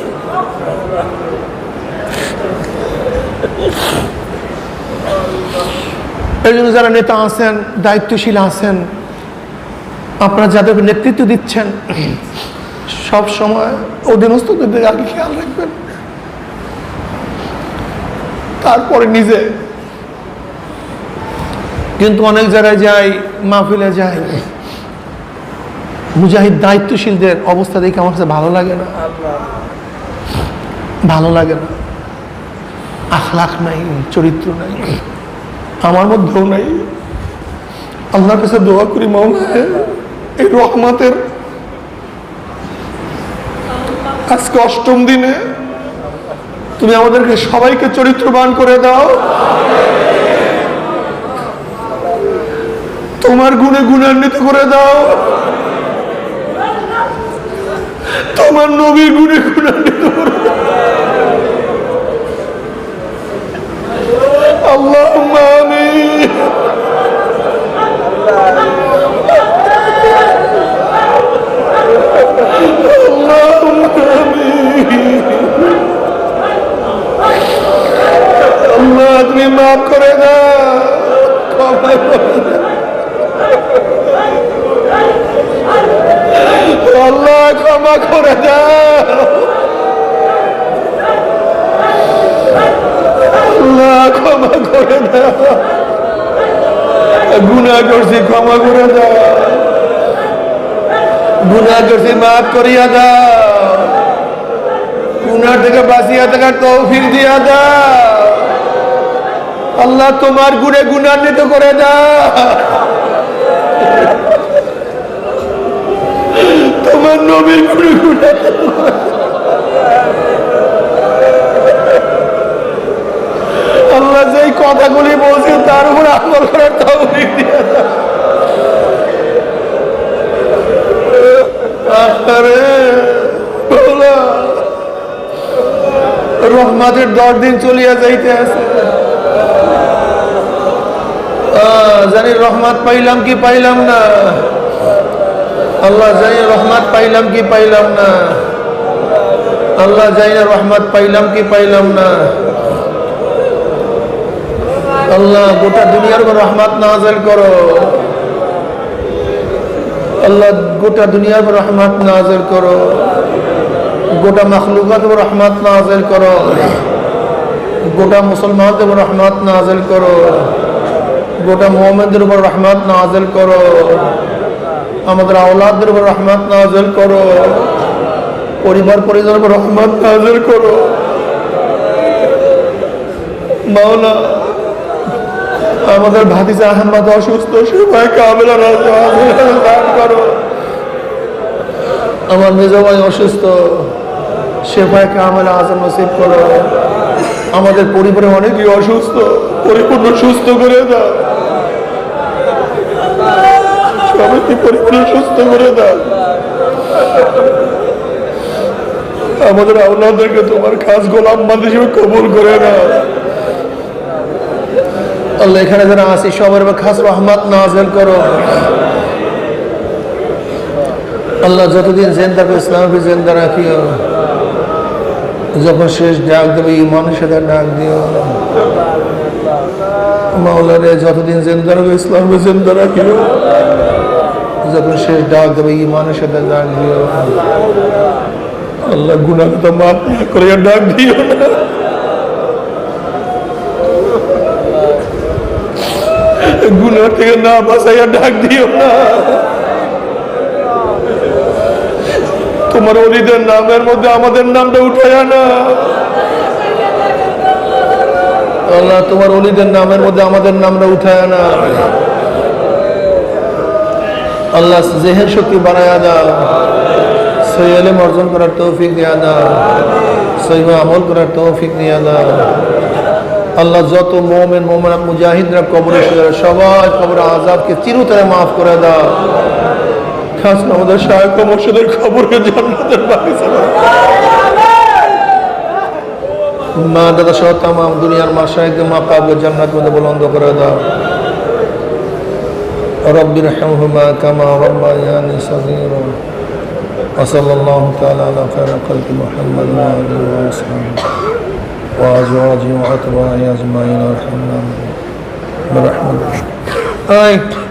এই জন্য যারা নেতা আছেন, দায়িত্বশীল আছেন, আপনারা যাদেরকে নেতৃত্ব দিচ্ছেন, সব সময় অধীনস্থদের দিকে আগে খেয়াল রাখবেন, তারপরে নিজে। কিন্তু অনেক জায়গায় যাই, মাহফিলে যাই, মুজাহিদ দায়িত্বশীলদের অবস্থা দেখে আমার কাছে ভালো লাগে না, ভালো লাগে না। আখলাক নাই, চরিত্র নাই, আমার মধ্যেও নাই। আল্লাহর কাছে দোয়া করি, মাওলা এই রহমতের আজকে ৮ম দিনে তুমি আমাদেরকে সবাইকে চরিত্রবান করে দাও, তোমার গুণে গুণান্বিত করে দাও, তোমার নবীর গুণে গুণান্বিত করে দাও। আল্লাহুম্মা আমিন। আল্লাহুম্মা আমিন। আল্লাহ তুমি মাফ করে দাও, ক্ষমা করে দাও। আল্লাহ ক্ষমা করে দাও, আল্লাহ ক্ষমা করে দাও। গুনাহ করছি, ক্ষমা করে দাও। গুনাহ করছি, মাফ করিয়া দাও। গুনাহ থেকে বাঁচিয়া থাকার তৌফিক দিয়া দাও। আল্লাহ তোমার গুণে গুণান্বিত করে দাও, তোমার নবীর গুণে গুণান্বিত করে দাও। আল্লাহ যেই কথাগুলি বলছে তার উপর আমল করার তৌফিক দিয়ে দাও। রহমতের 10 দিন চলিয়া যাইতে আছে, জানি রহমত পাইলাম কি পাইলাম না। আল্লাহ জানি রহমত পাইলাম কি পাইলাম না। আল্লাহ জানি রহমত পাইলাম কি পাইলাম না। আল্লাহ গোটা দুনিয়ার উপর রহমত নাযিল করো। আল্লাহ গোটা দুনিয়ার উপর রহমত নাযিল করো। গোটা মখলুকাতের উপর রহমত নাযিল করো। গোটা মুসলমানদের উপর রহমত নাযিল করো। গোটা মুমিনদের উপর রহমত নাযিল করো। আমাদের আওলাদদের উপর রহমত নাযিল করো। পরিবার পরিজনের উপর রহমত নাযিল করো। মাওলা আমাদের ভাতিজা আহমদ অসুস্থ, সেবায় কামিলা দান করো। আমার মেজ ভাই অসুস্থ, সেবায় কামিলা আজম নসিব করো। আমাদের পরিবারে অনেকেই অসুস্থ, পরিপূর্ণ সুস্থ করে দাও। স্বামী পরিবার সুস্থ করে দাও। আমাদের আওলাদদেরকে তোমার খাস গোলাম বান্দা হিসেবে কবুল করে নাও। আল্লাহ এখানে যারা আছি সবার খাস রহমত নাযিল করো। আল্লাহ যতদিন জিন্দা ইসলামকে জিন্দা রাখিও। যখন শেষ ডাক দেবে ইমানের সাথে ডাক দিও। মাওলা রে যতদিন জিন্দা রাখবে ইসলামকে জিন্দা রাখিও। যখন শেষ ডাক দেবে ইমানের সাথে ডাক দিও। আল্লাহ গুনাহ তো মাফ না করে ডাক দিও না। গুনাহ থেকে না বাঁচাইয়া ডাক দিও না। তোমার ওলিদের নামের মধ্যে আমাদের নামটা উঠাইয়া না। আল্লাহ তোমার ওলিদের নামের মধ্যে আমাদের নামটা উঠাইয়া না। আল্লাহ জেহের শক্তি বাড়াইয়া দাও। সহি ইলম অর্জন করার তৌফিক দিয়া দাও। সহি আমল করার তৌফিক দিয়া দাও। আল্লাহ যত মুমিন মুমিনাত মুজাহিদরা কবরে শুয়ে সবাই কবর আযাবকে চিরতরে মাফ করে দাও। খাস আমাদের শায়খ ও মুর্শিদের কবরকে জান্নাতের বাগিচা বানাও। মা দাদা সহ তামাম দুনিয়ার মাশায়েখদের মাকাবকে জান্নাত মধ্যে বুলন্দ করে দাও। রব্বিরহামহুমা কামা রাব্বায়ানি সগীরা। وصلى الله تعالى على خير خلق محمد وآله وصحبه وأزواجه وأتباعه أجمعين وارحمنا برحمتك.